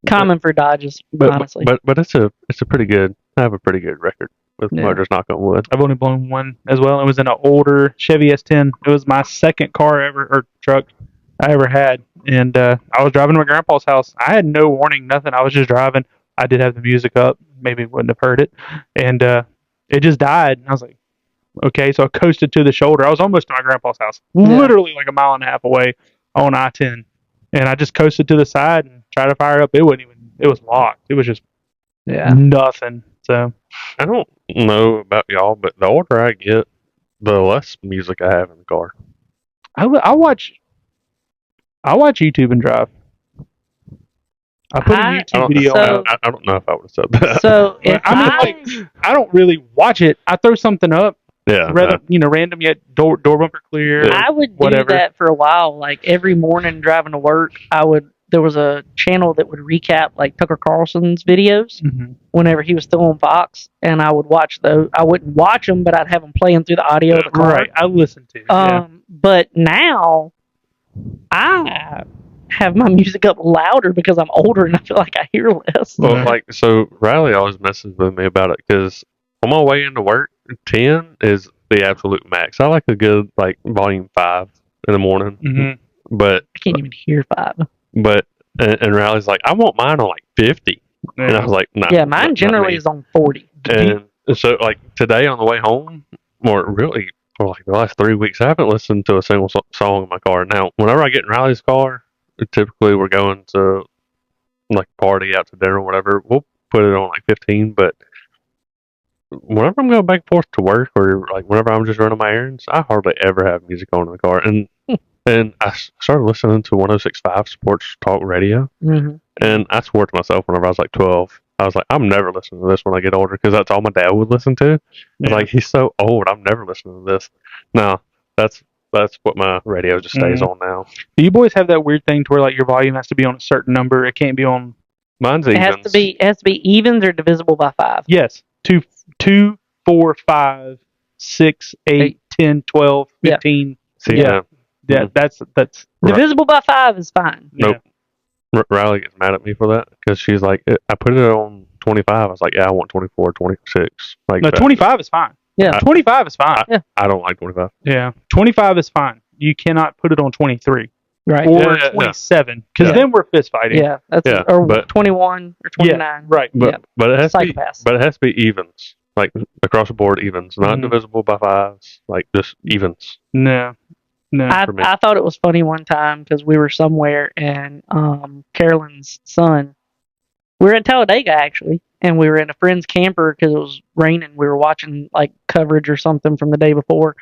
E: common for Dodges, honestly.
D: But it's a pretty good. I have a pretty good record with motors, knock on wood.
C: I've only blown one as well. It was in an older Chevy S10. It was my second truck I ever had, and I was driving to my grandpa's house. I had no warning, nothing. I was just driving. I did have the music up. Maybe wouldn't have heard it, and it just died. And I was like, okay, so I coasted to the shoulder. I was almost to my grandpa's house, literally like a mile and a half away on I-10, and I just coasted to the side and tried to fire up. It was locked. It was just nothing. So
D: I don't know about y'all, but the older I get, the less music I have in the car.
C: I watch YouTube and drive. I put a YouTube video out.
D: I don't know if I would have said that.
E: So if
C: I don't really watch it. I throw something up.
D: Yeah.
C: Random yet door bumper clear.
E: I would do that for a while. Like every morning driving to work, there was a channel that would recap like Tucker Carlson's videos whenever he was still on Fox, and I would watch those. I wouldn't watch them, but I'd have them playing through the audio of the car.
C: Right, I listened to.
E: But now I have my music up louder because I'm older and I feel like I hear less.
D: Well, so Riley always messes with me about it because on my way into work, 10 is the absolute max. I like a good volume 5 in the morning, but
E: I can't even hear 5.
D: But and Riley's like, I want mine on 50, and I was like, no.
E: Yeah, mine generally is on 40.
D: And so today on the way home, or really for the last 3 weeks, I haven't listened to a single song in my car. Now, whenever I get in Riley's car, typically we're going to party out to dinner or whatever. We'll put it on 15, but whenever I'm going back and forth to work or whenever I'm just running my errands, I hardly ever have music on in the car. And I started listening to 106.5 Sports Talk Radio, and I swore to myself whenever I was 12, I was like, I'm never listening to this when I get older because that's all my dad would listen to. Yeah. He's so old, I'm never listening to this. No, that's what my radio just stays on now.
C: Do you boys have that weird thing to where your volume has to be on a certain number? It can't be on.
D: Mine's evens.
E: It has to be evens or divisible by 5.
C: Yes, 2, 4, 5, 6, 8, 10, 12, 15.
D: Yeah.
C: Yeah, that's
E: divisible by 5 is fine.
D: Nope. Yeah. Riley gets mad at me for that because she's like, I put it on 25. I was like, yeah, I want 24, 26.
C: No, 25 is fine.
E: Yeah.
C: 25 is fine.
D: I don't like 25.
C: Yeah. 25 is fine. You cannot put it on 23
E: Right.
C: or
D: Yeah.
C: 27 because
E: Yeah.
C: then we're fist fighting.
E: Yeah. That's
D: Yeah,
E: or
D: but-
E: 21 or 29.
C: Yeah, right.
D: But it has to be.
E: Psychopaths.
D: But it has to be evens, like across the board evens, not
C: Mhm.
D: divisible by fives, like just evens.
C: No.
E: I,
D: for me.
E: I thought it was funny one time because we were somewhere and Carolyn's son, we were at Talladega actually, and we were in a friend's camper because it was raining. We were watching like coverage or something from the day before,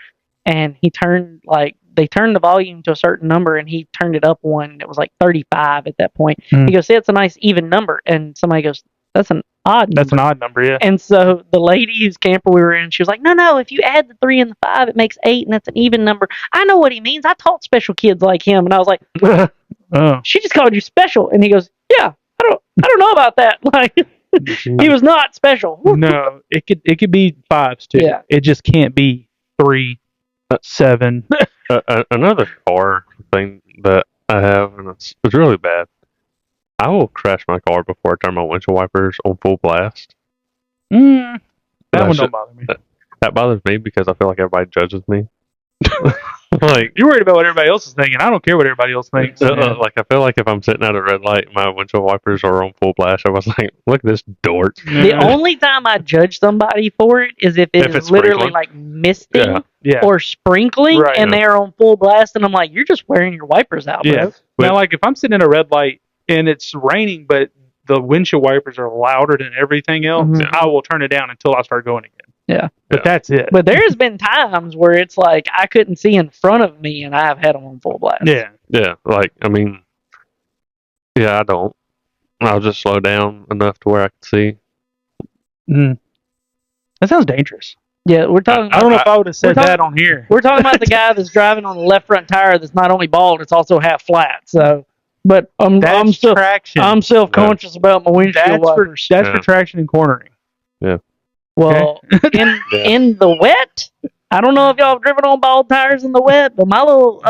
E: and they turned the volume to a certain number, and he turned it up one. It was like 35 at that point.
C: Hmm.
E: He goes, "See, it's a nice even number," and somebody goes, "That's an odd number."
C: That's an odd number, yeah.
E: And so the lady whose camper we were in, she was like, no, if you add the 3 and the 5, it makes 8, and that's an even number. I know what he means. I taught special kids like him. And I was like,
C: Oh.
E: she just called you special. And he goes, yeah, I don't know about that. Like, he was not special.
C: No, it could be fives too.
E: Yeah.
C: It just can't be 3, 7.
D: Another car thing that I have, and it's really bad. I will crash my car before I turn my windshield wipers on full blast.
C: That one
D: That's-
C: don't bother me.
D: That bothers me because I feel like everybody judges me. Like,
C: You're worried about what everybody else is thinking. I don't care what everybody else thinks.
D: like I feel like if I'm sitting at a red light, my windshield wipers are on full blast. I was like, look at this dork.
E: The only time I judge somebody for it is if
D: If
E: is
D: it's
E: literally
D: sprinkling.
E: like misting
C: Yeah.
E: or sprinkling
C: Right.
E: and they are on full blast. And I'm like, you're just wearing your wipers out, bro.
C: Yeah.
D: But-
C: Now, like if I'm sitting in a red light and it's raining, but the windshield wipers are louder than everything else,
E: Mhm.
C: I will turn it down until I start going again.
E: Yeah.
C: But
D: Yeah.
C: that's it.
E: But there's been times where it's like I couldn't see in front of me and I've had them on full blast.
C: Yeah.
D: Yeah, like I mean, yeah, I don't. I'll just slow down enough to where I can see.
C: Mm. That sounds dangerous.
E: Yeah, we're talking.
C: I don't know if I would have said
E: we're
C: that on here.
E: We're talking about the guy that's driving on the left front tire that's not only bald, it's also half flat. So, but I'm
C: That's
E: still
C: traction.
E: I'm self conscious about my windshield
C: that's for
E: wipers.
C: for traction and cornering.
E: Well, in the wet, I don't know if y'all have driven on bald tires in the wet, but my little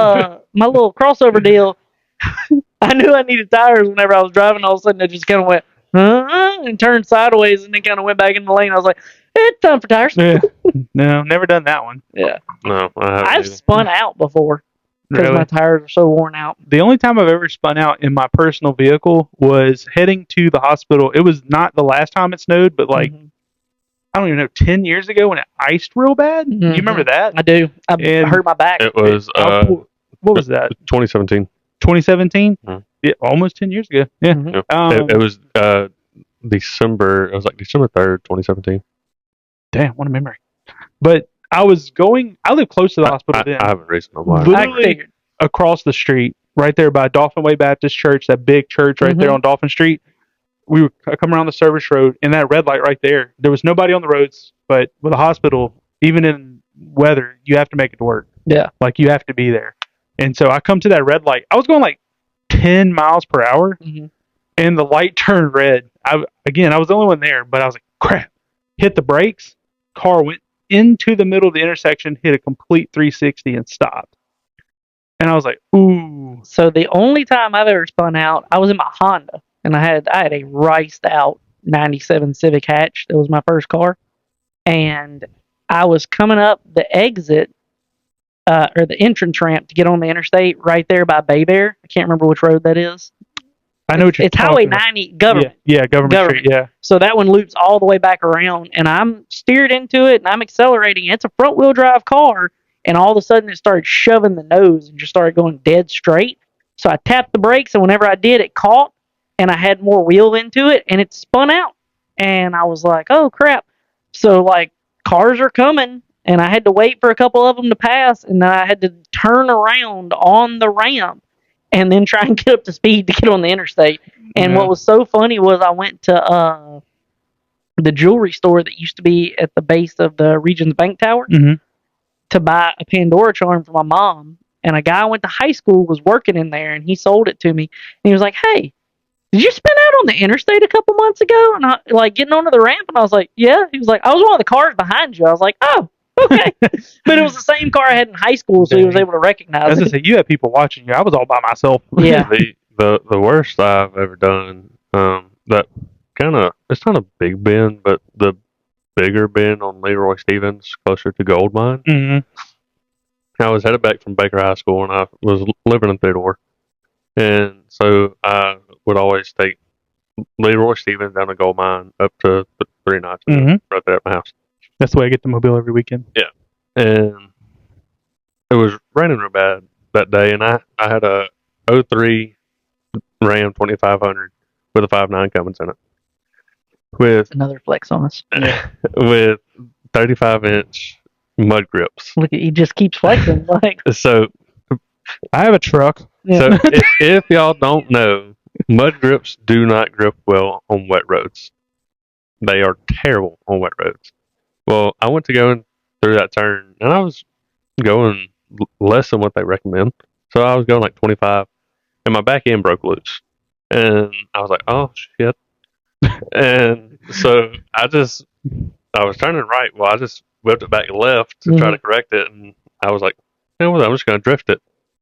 E: crossover deal, I knew I needed tires whenever I was driving. All of a sudden, it just kind of went and turned sideways, and then kind of went back in the lane. I was like, it's time for tires.
C: Yeah. No, never done that one.
E: Yeah,
D: No, I haven't.
E: I've
D: either.
E: spun out before because
C: Really?
E: my tires are so worn out.
C: The only time I've ever spun out in my personal vehicle was heading to the hospital. It was not the last time it snowed, but like
E: Mhm.
C: I don't even know, 10 years ago when it iced real bad.
E: Mhm.
C: You remember that?
E: I do. I
C: And-
E: hurt my back.
D: It was
C: What was that?
D: 2017.
C: 2017?
D: Mhm.
C: Yeah, almost 10 years ago. Yeah.
E: Mhm.
D: It was December. It was like December 3rd, 2017.
C: Damn, what a memory. But I live close to the hospital then.
D: I haven't raced no more.
E: I
C: Literally
E: figured.
C: across the street, right there by Dolphin Way Baptist Church, that big church right there
E: Mhm.
C: on Dolphin Street. We would come around the service road, and that red light right there, there was nobody on the roads, but with a hospital, even in weather, you have to make it to work.
E: Yeah.
C: Like, you have to be there. And so I come to that red light. I was going like 10 miles per hour,
E: Mhm.
C: and the light turned red. I was the only one there, but I was like, crap. Hit the brakes. Car went into the middle of the intersection, hit a complete 360, and stopped. And I was like, ooh.
E: So the only time I've ever spun out, I was in my Honda, and I had a riced out '97 Civic hatch. That was my first car, and I was coming up the exit or the entrance ramp to get on the interstate right there by Bay Bear. I can't remember which road that is.
C: I know what you're
E: It's
C: talking
E: Highway
C: about.
E: 90 Government.
C: Yeah, Government Street, yeah.
E: So that one loops all the way back around, and I'm steered into it, and I'm accelerating. It's a front wheel drive car, and all of a sudden it started shoving the nose and just started going dead straight. So I tapped the brakes, and whenever I did, it caught, and I had more wheel into it, and it spun out. And I was like, oh, crap. So, like, cars are coming, and I had to wait for a couple of them to pass, and then I had to turn around on the ramp and then try and get up to speed to get on the interstate. And
C: Yeah.
E: what was so funny was I went to the jewelry store that used to be at the base of the Regions Bank Tower
C: Mhm.
E: to buy a Pandora charm for my mom. And a guy I went to high school was working in there, and he sold it to me. And he was like, hey, did you spin out on the interstate a couple months ago? And I, like, getting onto the ramp, and I was like, yeah. He was like, I was one of the cars behind you. I was like, oh, okay. But it was the same car I had in high school, so he was
C: Dang.
E: able to recognize
C: As I
E: it.
C: say, you had people watching you. I was all by myself.
E: Yeah.
D: The worst I've ever done, that kind of, it's not a big bend, but the bigger bend on Leroy Stevens, closer to Gold Mine.
C: Mm-hmm.
D: I was headed back from Baker High School, and I was living in Theodore, and so I would always take Leroy Stevens down to Gold Mine up to 3 nights
C: Mhm.
D: right there at my house.
C: That's the way I get the Mobile every weekend.
D: And it was raining real bad that day, and I had a '03 Ram 2500 with a 5.9 Cummins in it, with
E: Another flex on us.
D: with 35-inch mud grips.
E: Look, he just keeps flexing. Like,
D: So
C: I have a truck.
E: yeah.
D: So if y'all don't know, mud grips do not grip well on wet roads. They are terrible on wet roads. Well, I went to go through that turn, and I was going less than what they recommend. So I was going like 25, and my back end broke loose. And I was like, oh, shit. And so I was turning right. Well, I just whipped it back left to try to correct it. And I was like, I'm just going to drift it.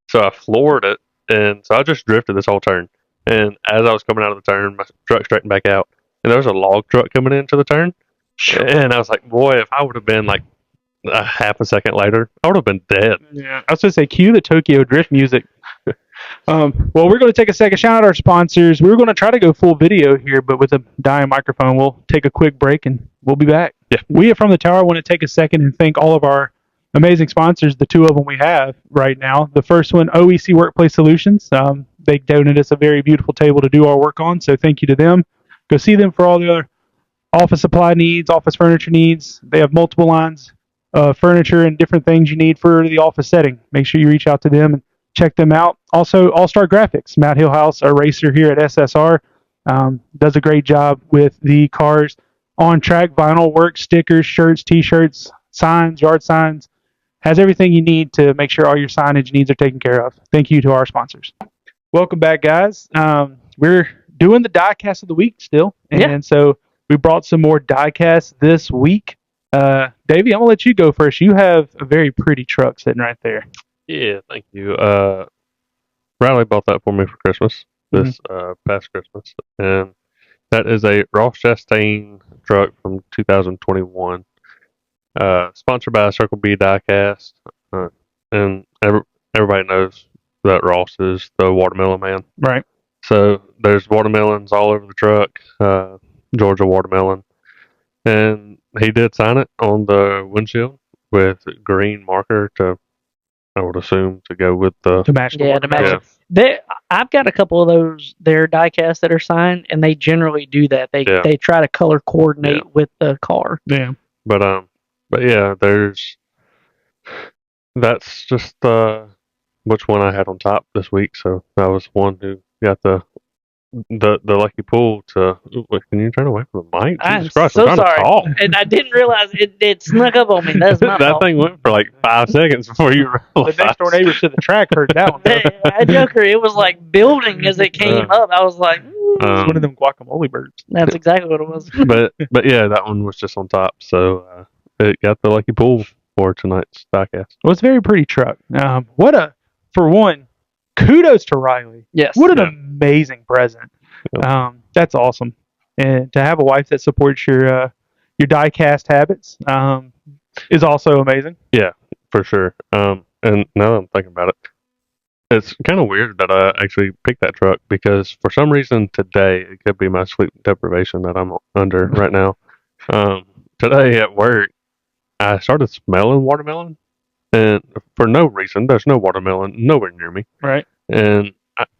D: So I floored it. And so I just drifted this whole turn. And as I was coming out of the turn, my truck straightened back out. And there was a log truck coming into the turn. And I was like, boy, if I would have been like a half a second later, I would have been dead.
C: Yeah, I was going to say, cue the Tokyo Drift music. Well, we're going to take a second. Shout out our sponsors. We were going to try to go full video here, but with a dying microphone, we'll take a quick break and we'll be back.
D: Yeah.
C: We at From the Tower want to take a second and thank all of our amazing sponsors, the two of them we have right now. The first one, OEC Workplace Solutions. They donated us a very beautiful table to do our work on, so thank you to them. Go see them for all the other office supply needs, office furniture needs. They have multiple lines of furniture and different things you need for the office setting. Make sure you reach out to them and check them out. Also, All Star Graphics, Matt Hillhouse, a racer here at SSR, does a great job with the cars on track, vinyl work, stickers, shirts, t-shirts, signs, yard signs, has everything you need to make sure all your signage needs are taken care of. Thank you to our sponsors. Welcome back, guys. We're doing the diecast of the week still, and so we brought some more diecasts this week. Davey, I'm gonna let you go first. You have a very pretty truck sitting right there.
D: Yeah, thank you. Riley bought that for me for Christmas this past Christmas, and that is a Ross Chastain truck from 2021. Sponsored by Circle B Diecast, and everybody knows that Ross is the watermelon man.
C: Right.
D: So there's watermelons all over the truck, Georgia watermelon, and he did sign it on the windshield with green marker to, I would assume, to go with the
C: To match the
E: Yeah,
C: water.
E: to match. I've got a couple of those. They're diecast that are signed, and they generally do that. They try to color coordinate with the car.
C: Yeah.
D: But yeah, that's just which one I had on top this week. So I was one who got the lucky pull to. Wait, can you turn away from the mic?
E: I'm
D: Jesus Christ,
E: so
D: I'm trying
E: sorry,
D: to talk.
E: and I didn't realize it snuck up on me. That's my
D: That
E: fault.
D: thing went for like 5 seconds before you
C: The
D: realized.
C: next door neighbors to the track heard that one.
E: That Joker, it was like building as it came up. I was like,
C: It's one of them guacamole birds.
E: that's exactly what it was.
D: but yeah, that one was just on top, so it got the lucky pull for tonight's diecast.
C: Well, it's a very pretty truck. For one, kudos to Riley.
E: Yes.
C: What an amazing present. That's awesome. And to have a wife that supports your diecast habits is also amazing.
D: Yeah, for sure. And now that I'm thinking about it, it's kind of weird that I actually picked that truck because for some reason today, it could be my sleep deprivation that I'm under right now. Today at work, I started smelling watermelon, and for no reason, there's no watermelon nowhere near me.
C: Right.
D: And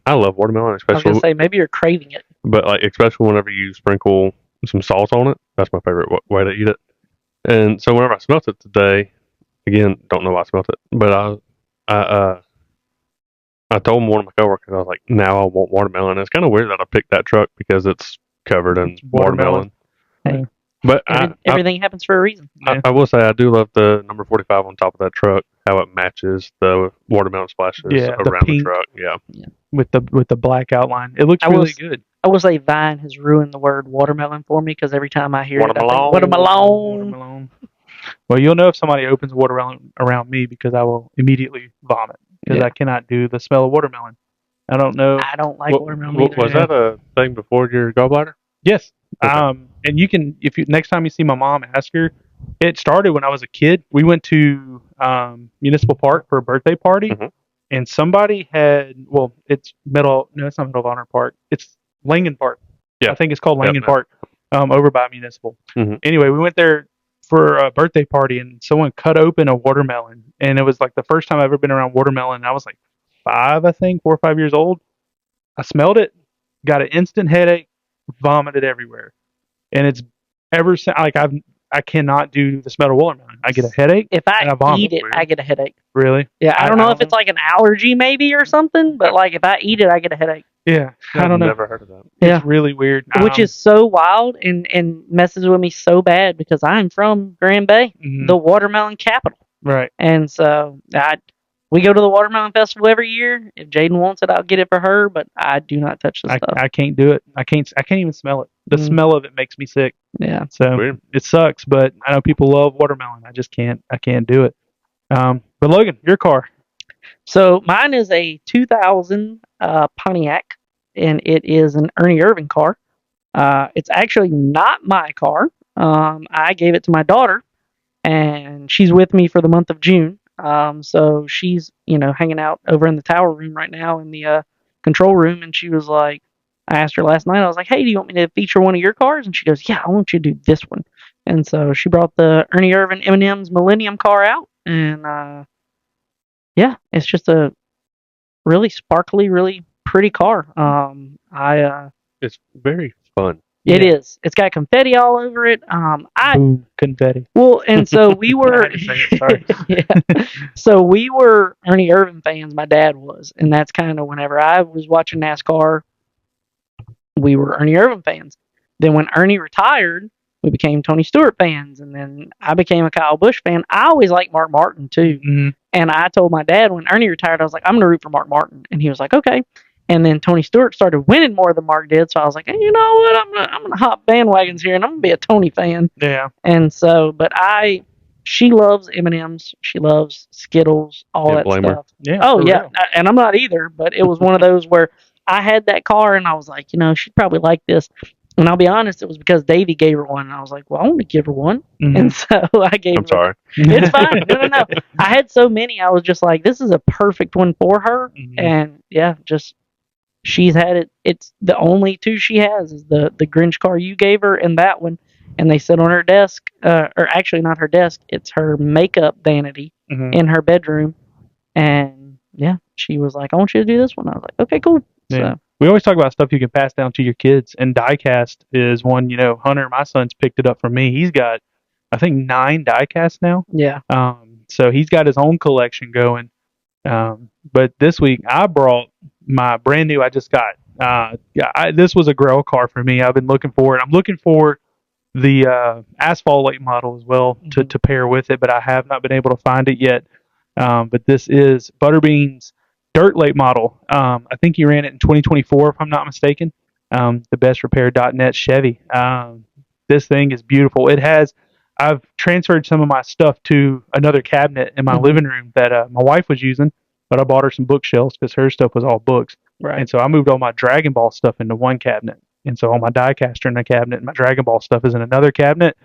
D: I love watermelon,
E: I was gonna
D: especially.
E: say maybe you're craving it.
D: But like, especially whenever you sprinkle some salt on it, that's my favorite way to eat it. And so whenever I smelt it today, again, don't know why I smelt it, but I told one of my coworkers, I was like, now I want watermelon. It's kind of weird that I picked that truck because it's covered in watermelon.
E: Hey,
D: But
E: everything happens for a reason.
D: I will say I do love the number 45 on top of that truck, how it matches the watermelon splashes around the truck. Yeah.
C: With the black outline. It looks really good.
E: I will say Vine has ruined the word watermelon for me because every time I hear it, I think,
C: Watermelon.
E: watermelon.
C: Well, you'll know if somebody opens watermelon around me because I will immediately vomit because I cannot do the smell of watermelon. I don't know.
E: I don't like watermelon either.
D: Was that a thing before your gallbladder?
C: Yes.
D: Okay.
C: And you can, if you next time you see my mom, ask her. It started when I was a kid. We went to Municipal Park for a birthday party,
D: Mhm.
C: and somebody had, well, it's Medal. No, it's not Medal of Honor Park. It's Langen Park.
D: Yeah.
C: I think it's called
D: Yep,
C: Langen
D: yep.
C: Park, over by Municipal.
D: Mhm.
C: Anyway, we went there for a birthday party, and someone cut open a watermelon, and it was like the first time I've ever been around watermelon. And I was like 5, I think, 4 or 5 years old. I smelled it, got an instant headache, vomited everywhere, and it's ever since I cannot do the smell of watermelon. I get a headache
E: If
C: and I
E: I
C: vomit.
E: eat it, I get a headache.
C: Really?
E: Yeah, I don't know if it's like an allergy maybe or something, but like if I eat it, I get a headache.
C: Yeah, I don't know.
D: Never heard of that.
E: Yeah.
C: It's really weird.
E: Which is so wild and messes with me so bad because I'm from Grand Bay,
C: Mhm.
E: the watermelon capital.
C: Right.
E: And so we go to the watermelon festival every year. If Jaden wants it, I'll get it for her, but I do not touch the stuff.
C: I can't do it. I can't even smell it. The smell of it makes me sick.
E: Yeah.
C: So
D: Weird.
C: it sucks, but I know people love watermelon. I just can't. I can't do it. But Logan, your car.
E: So mine is a 2000 Pontiac, and it is an Ernie Irvin car. It's actually not my car. I gave it to my daughter, and she's with me for the month of June. So she's hanging out over in the tower room right now in the control room, and she was like, I asked her last night. I was like, "Hey, do you want me to feature one of your cars?" And she goes, "Yeah, I want you to do this one." And so she brought the Ernie Irvin M&M's Millennium car out, and yeah, it's just a really sparkly, really pretty car.
D: It's very fun.
E: It is. It's got confetti all over it.
C: Boom, confetti.
E: Well, and so we were.
C: I had to say it, sorry.
E: Yeah. So we were Ernie Irvin fans. My dad was, and that's kind of whenever I was watching NASCAR, we were Ernie Irvin fans. Then when Ernie retired, we became Tony Stewart fans, and then I became a Kyle Busch fan. I always liked Mark Martin too, and I told my dad when Ernie retired, I was like, I'm going to root for Mark Martin, and he was like, okay. And then Tony Stewart started winning more than Mark did, so I was like, hey, you know what? I'm gonna hop bandwagons here, and I'm gonna be a Tony fan.
C: Yeah.
E: And so, but she loves M&Ms, she loves Skittles, all that
D: blame her.
E: stuff.
C: Yeah.
E: Oh
C: for
E: yeah,
C: real.
E: and I'm not either, but it was one of those where I had that car, and I was like, she'd probably like this. And I'll be honest, it was because Davey gave her one, and I was like, well, I want to give her one, and so I gave her.
D: I'm sorry.
E: It's fine. No. I had so many, I was just like, this is a perfect one for her, and yeah, just. She's had it. It's the only two she has is the Grinch car you gave her and that one, and they sit on her desk, or actually not her desk. It's her makeup vanity in her bedroom, and yeah, she was like, "I want you to do this one." I was like, "Okay, cool."
C: Yeah.
E: So
C: We always talk about stuff you can pass down to your kids, and diecast is one. Hunter, my son's picked it up from me. He's got, I think, 9 diecasts now.
E: yeah,
C: So he's got his own collection going. But this week I brought my brand new. I just got. This was a grail car for me. I've been looking for it. I'm looking for the asphalt late model as well to pair with it, but I have not been able to find it yet. But this is Butterbean's dirt late model. I think he ran it in 2024, if I'm not mistaken. The bestrepair.net Chevy. This thing is beautiful. I've transferred some of my stuff to another cabinet in my living room that my wife was using, but I bought her some bookshelves because her stuff was all books.
E: right.
C: And so I moved all my Dragon Ball stuff into one cabinet. And so all my diecaster in a cabinet and my Dragon Ball stuff is in another cabinet.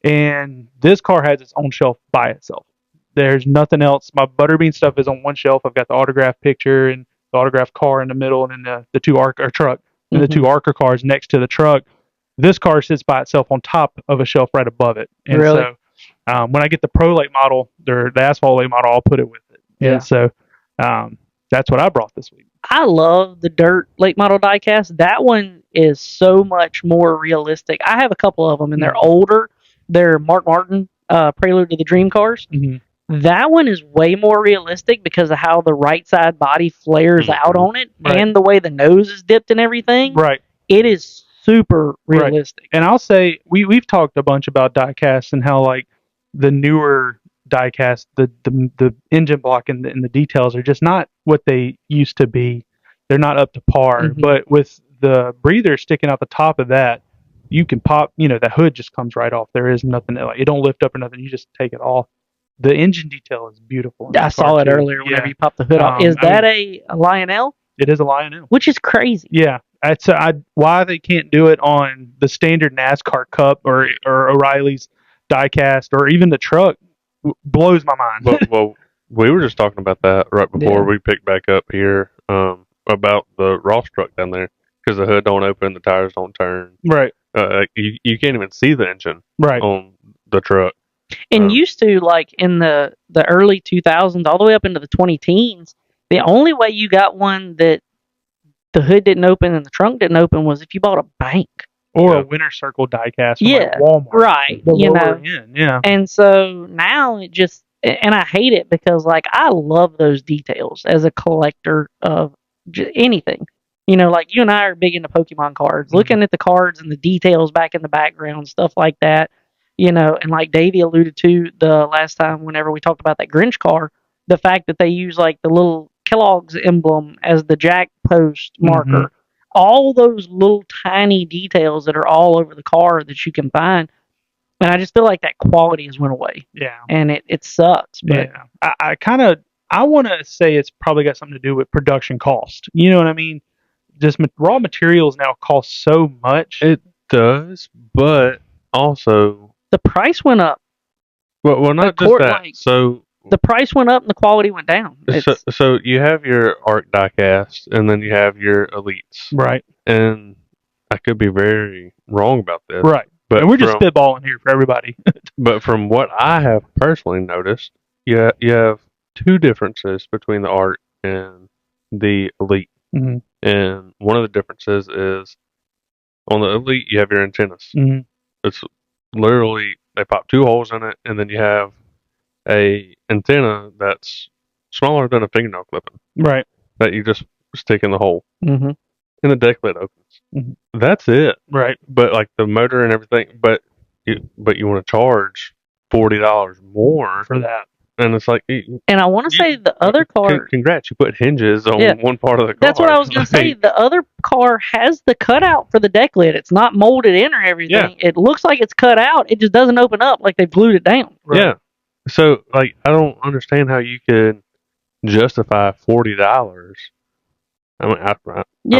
C: And this car has its own shelf by itself. There's nothing else. My Butterbean stuff is on one shelf. I've got the autograph picture and the autograph car in the middle, and then the two ARCA truck and the two ARCA cars next to the truck. This car sits by itself on top of a shelf right above it. And
E: Really?
C: so when I get the Pro Late model, or the Asphalt Late model, I'll put it with it.
E: Yeah.
C: And so that's what I brought this week.
E: I love the dirt late model diecast. That one is so much more realistic. I have a couple of them, and they're older. They're Mark Martin Prelude to the Dream cars. That one is way more realistic because of how the right side body flares out on it, and the way the nose is dipped and everything.
C: Right.
E: It is super realistic.
C: And I'll say we've talked a bunch about diecast and how like the newer diecast, the engine block and the details are just not what they used to be. They're not up to par. But with the breather sticking out the top of that, you can pop. The hood just comes right off. There is nothing like it don't lift up or nothing. You just take it off. The engine detail is beautiful.
E: I saw it earlier whenever you pop the hood off. Is that a Lionel?
C: It is a Lionel.
E: Which is crazy.
C: Yeah, That's why they can't do it on the standard NASCAR Cup or O'Reilly's diecast or even the truck blows my mind.
D: Well, we were just talking about that right before
E: Yeah.
D: we picked back up here about the Ross truck down there because the hood don't open, the tires don't turn.
C: Right.
D: You can't even see the engine
C: Right.
D: on the truck.
E: And used to, like in the early 2000s, all the way up into the 2010s, the only way you got one that the hood didn't open and the trunk didn't open was if you bought a bank.
C: Or
D: Yeah.
C: a Winter Circle diecast from
E: Yeah,
C: like Walmart.
E: right.
C: The
E: You
C: lower
E: know,
C: end, yeah.
E: and so now it just, and I hate it because like I love those details as a collector of anything. You know, like you and I are big into Pokemon cards, looking at the cards and the details back in the background, stuff like that. You know, and like Davey alluded to the last time whenever we talked about that Grinch car, the fact that they use like the little Kellogg's emblem as the jack post marker. All those little tiny details that are all over the car that you can find. And I just feel like that quality has went away.
C: Yeah.
E: And it sucks. But
C: Yeah. I want to say it's probably got something to do with production cost. You know what I mean? Just raw materials now cost so much.
D: It does, but also,
E: the price went up.
D: well, not just
E: court,
D: that.
E: like-
D: So
E: The price went up and the quality went down.
D: So you have your Arc diecast, and then you have your Elites,
C: Right.
D: and I could be very wrong about this,
C: Right.
D: but
C: And we're just spitballing here for everybody.
D: But from what I have personally noticed, you have two differences between the Arc and the Elite,
C: Mhm.
D: and one of the differences is on the Elite you have your antennas.
C: Mhm.
D: It's literally they pop two holes in it, and then you have a antenna that's smaller than a fingernail clipping
C: Right.
D: that you just stick in the hole,
E: Mm-hmm.
D: and the deck lid opens.
C: Mhm.
D: That's it.
C: Right.
D: But like the motor and everything, but you want to charge $40 more
C: For that.
D: and it's like,
E: And I want to say the other car.
D: Congrats, you put hinges on
E: Yeah.
D: one part of the car.
E: That's what I was going to say. The other car has the cutout for the deck lid. It's not molded in or everything. It looks like it's cut out. It just doesn't open up like they've glued it down.
C: Right.
D: Yeah. So like, I don't understand how you could justify $40. I mean,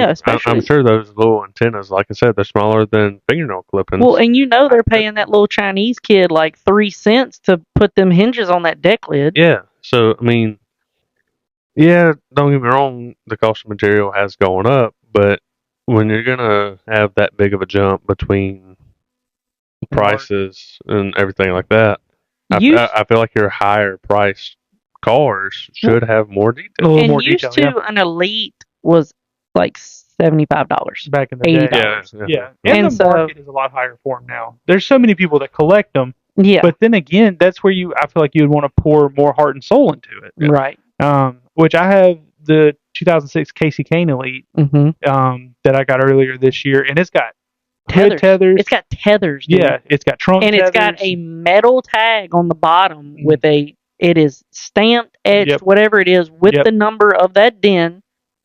E: especially.
D: I'm sure those little antennas, like I said, they're smaller than fingernail clippings.
E: Well, and you know they're paying that little Chinese kid like 3 cents to put them hinges on that deck lid.
D: Yeah. So I mean, yeah, don't get me wrong, the cost of material has gone up, but when you're gonna have that big of a jump between prices and everything like that, I feel like your higher priced cars should have more detail.
C: A little
E: And
C: more
E: used
C: detail.
E: to, an Elite was like $75.
C: Back in the day.
E: $80.
C: Yeah. And,
E: And
C: the
E: so-
C: market is a lot higher for them now. There's so many people that collect them,
E: Yeah,
C: but then again, that's where I feel like you would want to pour more heart and soul into it.
E: right.
C: Which I have the 2006 Casey Kane Elite
E: Mm-hmm.
C: that I got earlier this year, and it's got
E: Tethers.
C: hood tethers.
E: It's got tethers, dude.
C: Yeah, it's got trunk
E: And
C: tethers.
E: it's got a metal tag on the bottom
C: Mhm.
E: with it is stamped, edged,
C: Yep.
E: whatever it is, with
C: Yep.
E: the number of that den.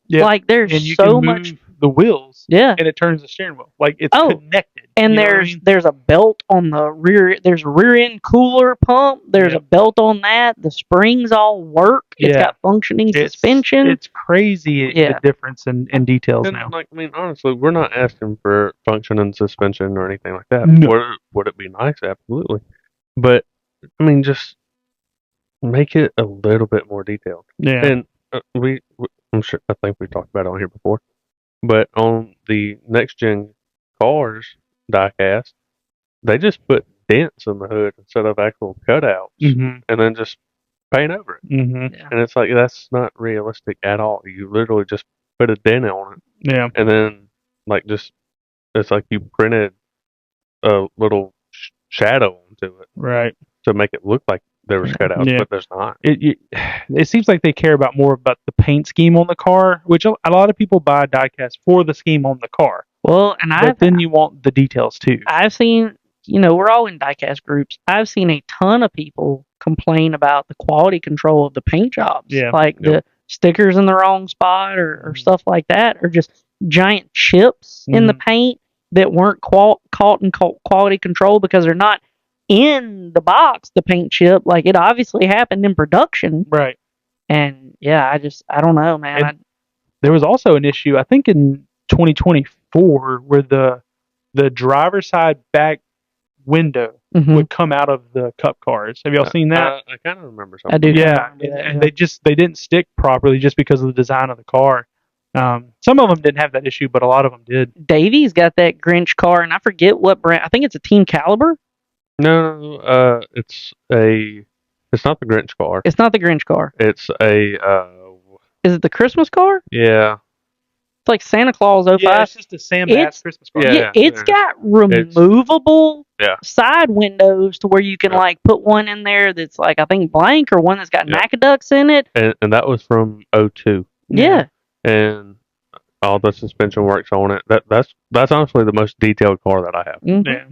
C: Yep.
E: Like there's
C: and you
E: so
C: can
E: much.
C: move the wheels,
E: Yeah.
C: and it turns the steering wheel. Like it's
E: Oh,
C: connected.
E: And
C: you know what I
E: there's
C: mean?
E: there's a belt on the rear. There's a rear end cooler pump. There's
C: Yep.
E: a belt on that. The springs all work. It's
C: Yeah.
E: got functioning suspension.
C: It's crazy
E: Yeah.
C: the difference in details
D: And
C: now.
D: like, I mean, honestly, we're not asking for function and suspension or anything like that.
C: No.
D: Would it be nice? Absolutely. But I mean, just make it a little bit more detailed.
C: Yeah.
D: And I'm sure, I think we talked about it on here before, but on the next gen cars diecast, they just put dents in the hood instead of actual cutouts,
C: Mm-hmm.
D: and then just paint over it.
C: Mm-hmm.
E: Yeah.
D: And it's like that's not realistic at all. You literally just put a dent on it,
C: Yeah.
D: and then like just it's like you printed a little shadow onto it
C: Right.
D: to make it look like there was cutouts,
C: Yeah.
D: but there's not.
C: It seems like they care about more about the paint scheme on the car, which a lot of people buy diecast for the scheme on the car.
E: Well, and
C: But then you want the details too.
E: I've seen, we're all in diecast groups. I've seen a ton of people complain about the quality control of the paint jobs.
C: Yeah.
E: Like the stickers in the wrong spot or stuff like that, or just giant chips in the paint that weren't caught in quality control because they're not in the box, the paint chip. Like it obviously happened in production.
C: Right.
E: And yeah, I don't know, man.
C: And there was also an issue, I think in 2024 where the driver's side back window
E: Mhm.
C: would come out of the Cup cars. Have y'all seen that?
D: I kind of remember something.
E: I do.
C: Yeah,
E: kinda remember that,
C: and
E: yeah.
C: they didn't stick properly just because of the design of the car. Some of them didn't have that issue, but a lot of them did.
E: Davey's got that Grinch car, and I forget what brand. I think it's a Team Caliber.
D: No, it's not the Grinch car.
E: It's not the Grinch car.
D: It's a
E: Is it the Christmas car?
D: yeah.
E: It's like Santa Claus 05.
C: Yeah, it's just a Sam
E: It's-
C: Bass Christmas car.
D: Yeah.
E: It's got removable
D: Yeah.
E: side windows to where you can
D: Yeah.
E: like put one in there that's like I think blank or one that's got
D: Yeah.
E: Macaducks in it.
D: And that was from 02.
E: Yeah.
D: And all the suspension works on it. That's honestly the most detailed car that I have.
E: Mhm.
C: Yeah.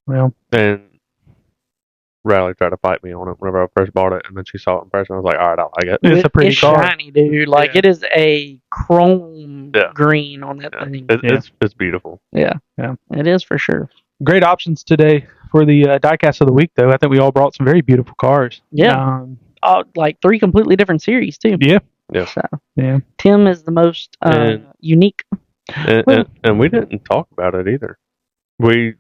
C: Well,
D: And Riley tried to fight me on it whenever I first bought it, and then she saw it in person. I was like, all right, I like it.
C: it's a pretty
E: it's
C: car.
E: shiny, dude. Like
C: Yeah.
E: it is a chrome
D: Yeah.
E: green on that
D: Yeah.
E: thing.
D: It's beautiful.
E: Yeah.
C: Yeah.
E: It is for sure.
C: Great options today for the diecast of the week, though. I think we all brought some very beautiful cars.
E: Yeah. Like 3 completely different series too.
C: Yeah.
D: Yeah.
E: So
C: Yeah.
E: Tim is the most
D: And-
E: unique.
D: And we didn't talk about it either. We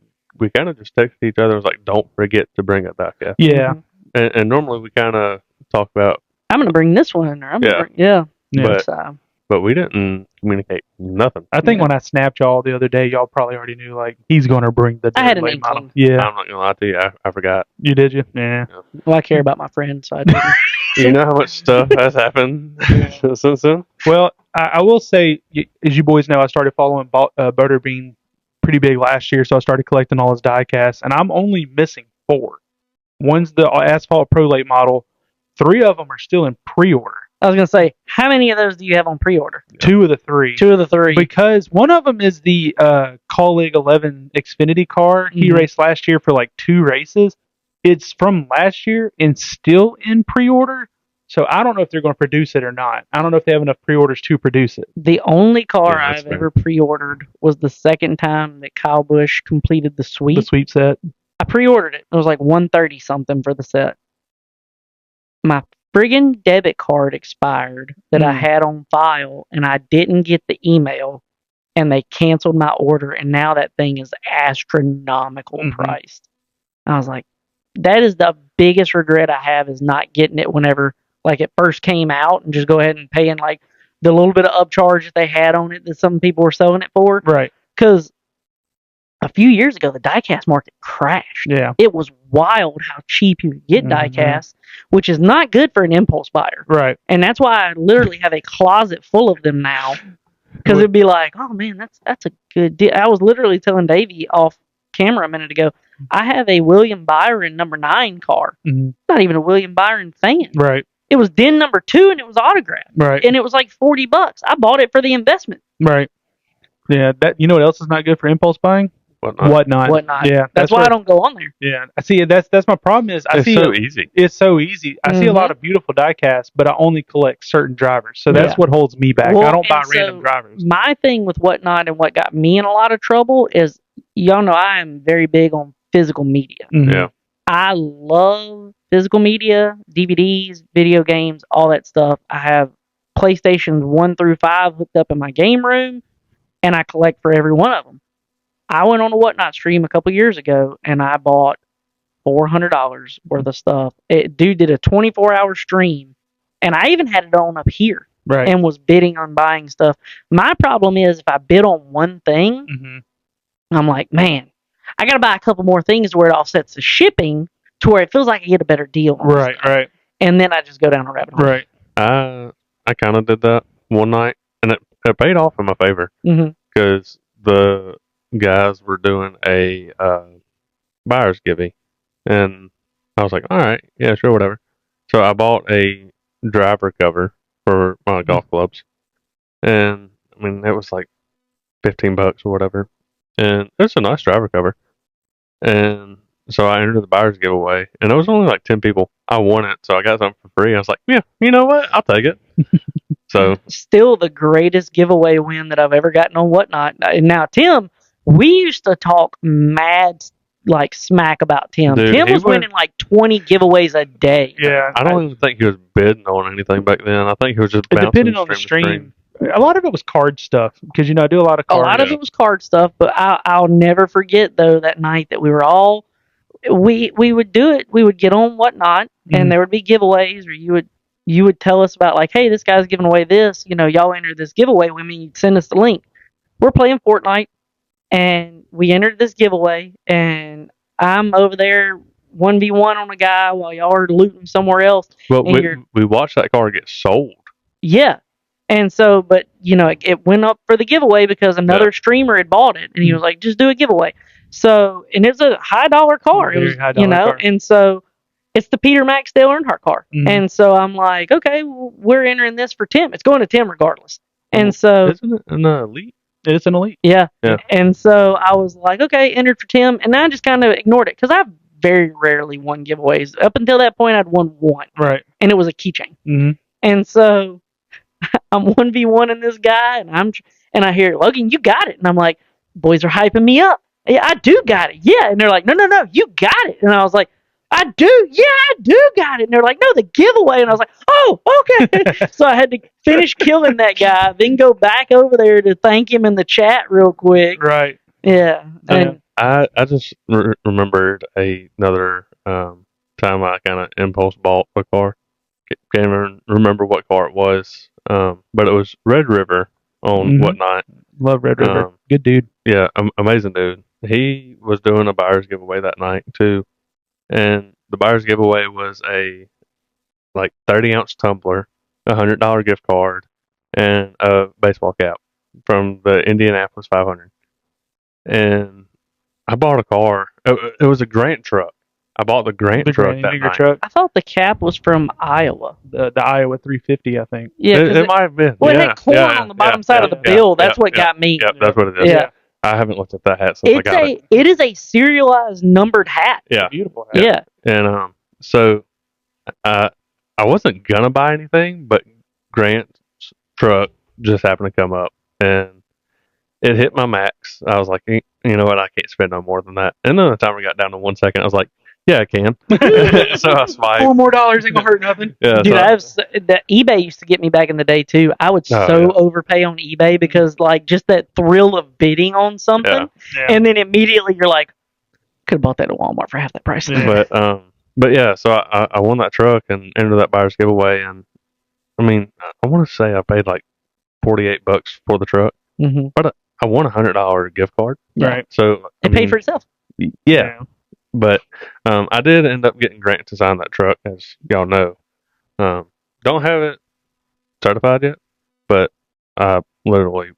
D: kind of just texted each other. It was like, don't forget to bring it back. Yeah.
C: Yeah.
E: Mhm.
D: And normally we kind of talk about,
E: I'm gonna bring this one, or I'm
D: Yeah.
E: gonna bring, yeah.
C: Yeah.
E: So,
D: but we didn't communicate nothing.
C: I think
E: Yeah.
C: when I snapped y'all the other day, y'all probably already knew, like, he's going to bring the
E: I had an
C: late model.
E: inkling.
C: Yeah.
D: I'm not gonna lie to you. I forgot.
C: You did, you? Yeah.
E: well, I care about my friends, so I didn't.
D: You know how much stuff has happened since then?
C: Well, I will say, as you boys know, I started following Butterbean pretty big last year, so I started collecting all his die casts, and I'm only missing 4. One's the Asphalt Pro Late model. 3 of them are still in pre-order.
E: I was gonna say, how many of those do you have on pre-order?
C: 2 of the 3.
E: 2 of the 3.
C: Because one of them is the Call League 11 Xfinity car. He
E: Mhm.
C: raced last year for like 2 races. It's from last year and still in pre-order. So I don't know if they're going to produce it or not. I don't know if they have enough pre-orders to produce it.
E: The only car
D: Yeah, that's
E: I've
D: fair.
E: ever pre-ordered was the second time that Kyle Busch completed the sweep.
C: The sweep set.
E: I pre-ordered it. It was like $130 something for the set. My friggin' debit card expired that I
C: Hmm.
E: had on file, and I didn't get the email, and they canceled my order, and now that thing is astronomical
C: Mhm.
E: priced. I was like, that is the biggest regret I have is not getting it whenever like it first came out and just go ahead and paying like the little bit of upcharge that they had on it that some people were selling it for.
C: Right.
E: Because a few years ago, the diecast market crashed.
C: Yeah.
E: It was wild how cheap you could get
C: Mhm.
E: diecast, which is not good for an impulse buyer.
C: Right.
E: And that's why I literally have a closet full of them now. Because it'd be like, oh man, that's a good deal. I was literally telling Davey off camera a minute ago, I have a William Byron number 9 car.
C: Mhm.
E: Not even a William Byron fan.
C: Right.
E: It was DIN number 2 and it was autographed.
C: Right.
E: And it was like $40. I bought it for the investment.
C: Right. Yeah. That, you know what else is not good for impulse buying?
D: Whatnot.
C: Whatnot. Yeah.
E: That's why
C: where-
E: I don't go on there.
C: Yeah. I see. That's my problem is I
D: It's
C: see
D: so easy.
C: It's so easy. I see a
E: Mhm.
C: lot of beautiful diecasts, but I only collect certain drivers. So that's
E: Yeah.
C: what holds me back.
E: Well,
C: I don't buy
E: and so
C: random drivers.
E: My thing with Whatnot and what got me in a lot of trouble is, y'all know I am very big on physical media.
C: Mhm.
D: Yeah.
E: I love physical media, DVDs, video games, all that stuff. I have PlayStations 1 through 5 hooked up in my game room, and I collect for every one of them. I went on a Whatnot stream a couple years ago, and I bought $400 worth of stuff. Dude did a 24-hour stream, and I even had it on up here
C: Right.
E: and was bidding on buying stuff. My problem is if I bid on one thing,
C: Mhm.
E: I'm like, man, I got to buy a couple more things where it offsets the shipping to where it feels like I get a better deal. on
C: Right.
E: stuff.
C: Right.
E: And then I just go down a rabbit hole.
C: Right.
D: I kind of did that one night, and it paid off in my favor
E: Mm-hmm.
D: because the guys were doing a buyer's givey, and I was like, all right, yeah, sure, whatever. So I bought a driver cover for my golf clubs, and I mean it was like $15 or whatever, and it's a nice driver cover. And so I entered the buyer's giveaway, and it was only like 10 people. I won it, so I got something for free. I was like, yeah, you know what? I'll take it. So
E: Still the greatest giveaway win that I've ever gotten on Whatnot. And now, Tim, we used to talk mad, like, smack about Tim.
D: Dude,
E: Tim
D: he
E: was
D: was-
E: winning like 20 giveaways a day.
C: Yeah.
D: I don't even think he was bidding on anything back then. I think he was just
C: It
D: bouncing
C: depended on the
D: stream to
C: stream. A lot of it was card stuff because I do a lot of
E: A
C: card.
E: lot of it was card stuff, but I'll never forget though that night that we were all we would do it. We would get on Whatnot, and there would be giveaways, or you would tell us about like, hey, this guy's giving away this. Y'all enter this giveaway. I mean, you'd send us the link. We're playing Fortnite, and we entered this giveaway, and I'm over there 1v1 on a guy while y'all are looting somewhere else.
D: Well,
E: And
D: we watched that car get sold.
E: Yeah. And so, but it went up for the giveaway because another streamer had bought it, and he was like, "Just do a giveaway." So, and it's a high dollar car. It
C: Very
E: was,
C: high dollar car.
E: and so it's the Peter Max Dale Earnhardt car.
C: Mhm.
E: And so I'm like, okay, well, we're entering this for Tim. It's going to Tim regardless. And so,
D: Isn't it an elite?
C: It's an elite.
E: yeah.
D: Yeah.
E: And so I was like, okay, entered for Tim, and I just kind of ignored it because I've very rarely won giveaways. Up until that point, I'd won one,
C: Right.
E: and it was a keychain.
C: Mm-hmm.
E: And so I'm 1v1 in this guy, and I hear, Logan, you got it. And I'm like, boys are hyping me up. Yeah, I do got it. Yeah. And they're like, no, you got it. And I was like, I do. Yeah, I do got it. And they're like, no, the giveaway. And I was like, oh, okay. So I had to finish killing that guy, then go back over there to thank him in the chat real quick.
C: Right.
E: Yeah. And
D: I just remembered another time I kind of impulse bought a car. Can't even remember what car it was, but it was Red River on Whatnot.
C: Love Red River. Good dude.
D: Yeah, amazing dude. He was doing a buyer's giveaway that night too, and the buyer's giveaway was a 30-ounce tumbler, $100 gift card, and a baseball cap from the Indianapolis 500. And I bought a car. It was a Grant truck. I bought the Grant truck that night.
C: truck.
E: I thought the cap was from Iowa.
C: The Iowa 350, I think.
E: Yeah.
D: It might have been.
E: Well, it
D: yeah,
E: had corn
D: yeah,
E: on the bottom
D: yeah,
E: side
D: yeah,
E: of the
D: yeah,
E: bill. That's
D: yeah,
E: what
D: yeah,
E: got me.
D: Yep, that's what it is.
E: Yeah.
D: I haven't looked at that hat since I got it.
E: It is a serialized numbered hat.
D: Yeah.
C: Beautiful hat.
E: Yeah.
D: And so I wasn't gonna buy anything, but Grant's truck just happened to come up, and it hit my max. I was like, you know what, I can't spend no more than that. And then the timer got down to 1 second. I was like, yeah, I can. So I swiped.
C: $4 more ain't gonna hurt nothing.
E: Dude,
D: Yeah,
E: the eBay used to get me back in the day too. I would overpay on eBay because just that thrill of bidding on something, and then immediately you're like, could have bought that at Walmart for half that price.
C: Yeah.
D: But yeah, so I won that truck and entered that buyer's giveaway, and I mean, I want to say I paid like $48 for the truck, but I won $100 gift card.
C: Right.
D: So
E: It paid for itself.
D: Yeah. But I did end up getting Grant to sign that truck, as y'all know. Don't have it certified yet, but I literally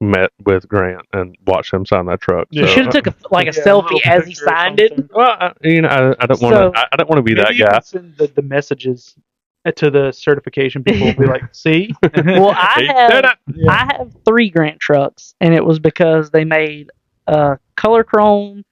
D: met with Grant and watched him sign that truck.
C: Yeah.
E: You
D: So,
E: should have took a selfie as he signed it.
D: well, I don't want to. I don't want to be that
C: Maybe you
D: guy.
C: can send the messages to the certification people and be like, see?
E: Well,
D: He did it.
E: I have 3 Grant trucks, and it was because they made color chrome,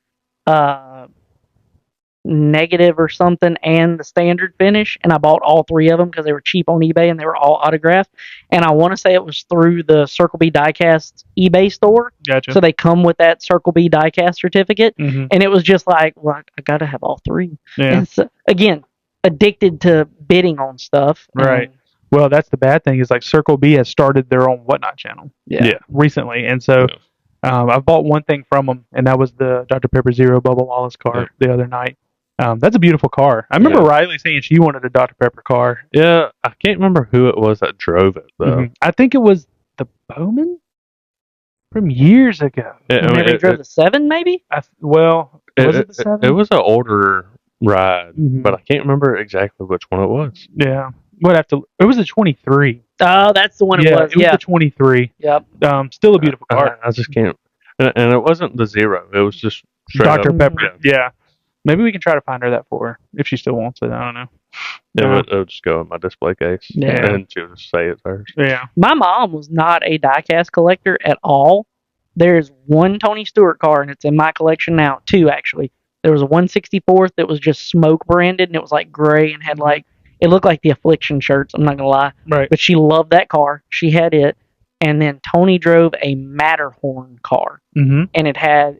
E: negative or something, and the standard finish, and I bought all 3 of them because they were cheap on eBay and they were all autographed. And I want to say it was through the Circle B Diecast eBay store.
C: Gotcha.
E: So they come with that Circle B Diecast certificate,
C: Mhm.
E: and it was just like, well, I got to have all 3.
C: Yeah.
E: And so, again, addicted to bidding on stuff.
C: Right. Well, that's the bad thing is Circle B has started their own Whatnot channel recently. And so I bought one thing from them, and that was the Dr. Pepper Zero Bubba Wallace car the other night. That's a beautiful car. I remember Riley saying she wanted a Dr. Pepper car.
D: Yeah, I can't remember who it was that drove it though.
C: Mhm. I think it was the Bowman from years ago.
D: Yeah,
E: Whenever he drove the 7, maybe?
C: Was it the 7?
D: It was an older ride,
C: Mhm.
D: but I can't remember exactly which one it was.
C: Yeah. It was a 23.
E: Oh, that's the one it was.
C: It was the 23.
E: Yep.
C: Still a beautiful car.
D: I just can't. And it wasn't the Zero. It was just straight
C: Dr.
D: up.
C: Pepper. Yeah. Maybe we can try to find her that for her if she still wants it. I don't know.
D: Yeah, it'll just go in my display case.
E: Yeah.
D: And she'll just say it's hers.
C: Yeah.
E: My mom was not a diecast collector at all. There's one Tony Stewart car, and it's in my collection now. 2, actually. There was a 164th that was just smoke branded, and it was gray and had it looked like the Affliction shirts. I'm not gonna lie.
C: Right.
E: But she loved that car. She had it, and then Tony drove a Matterhorn car,
C: Mm-hmm.
E: and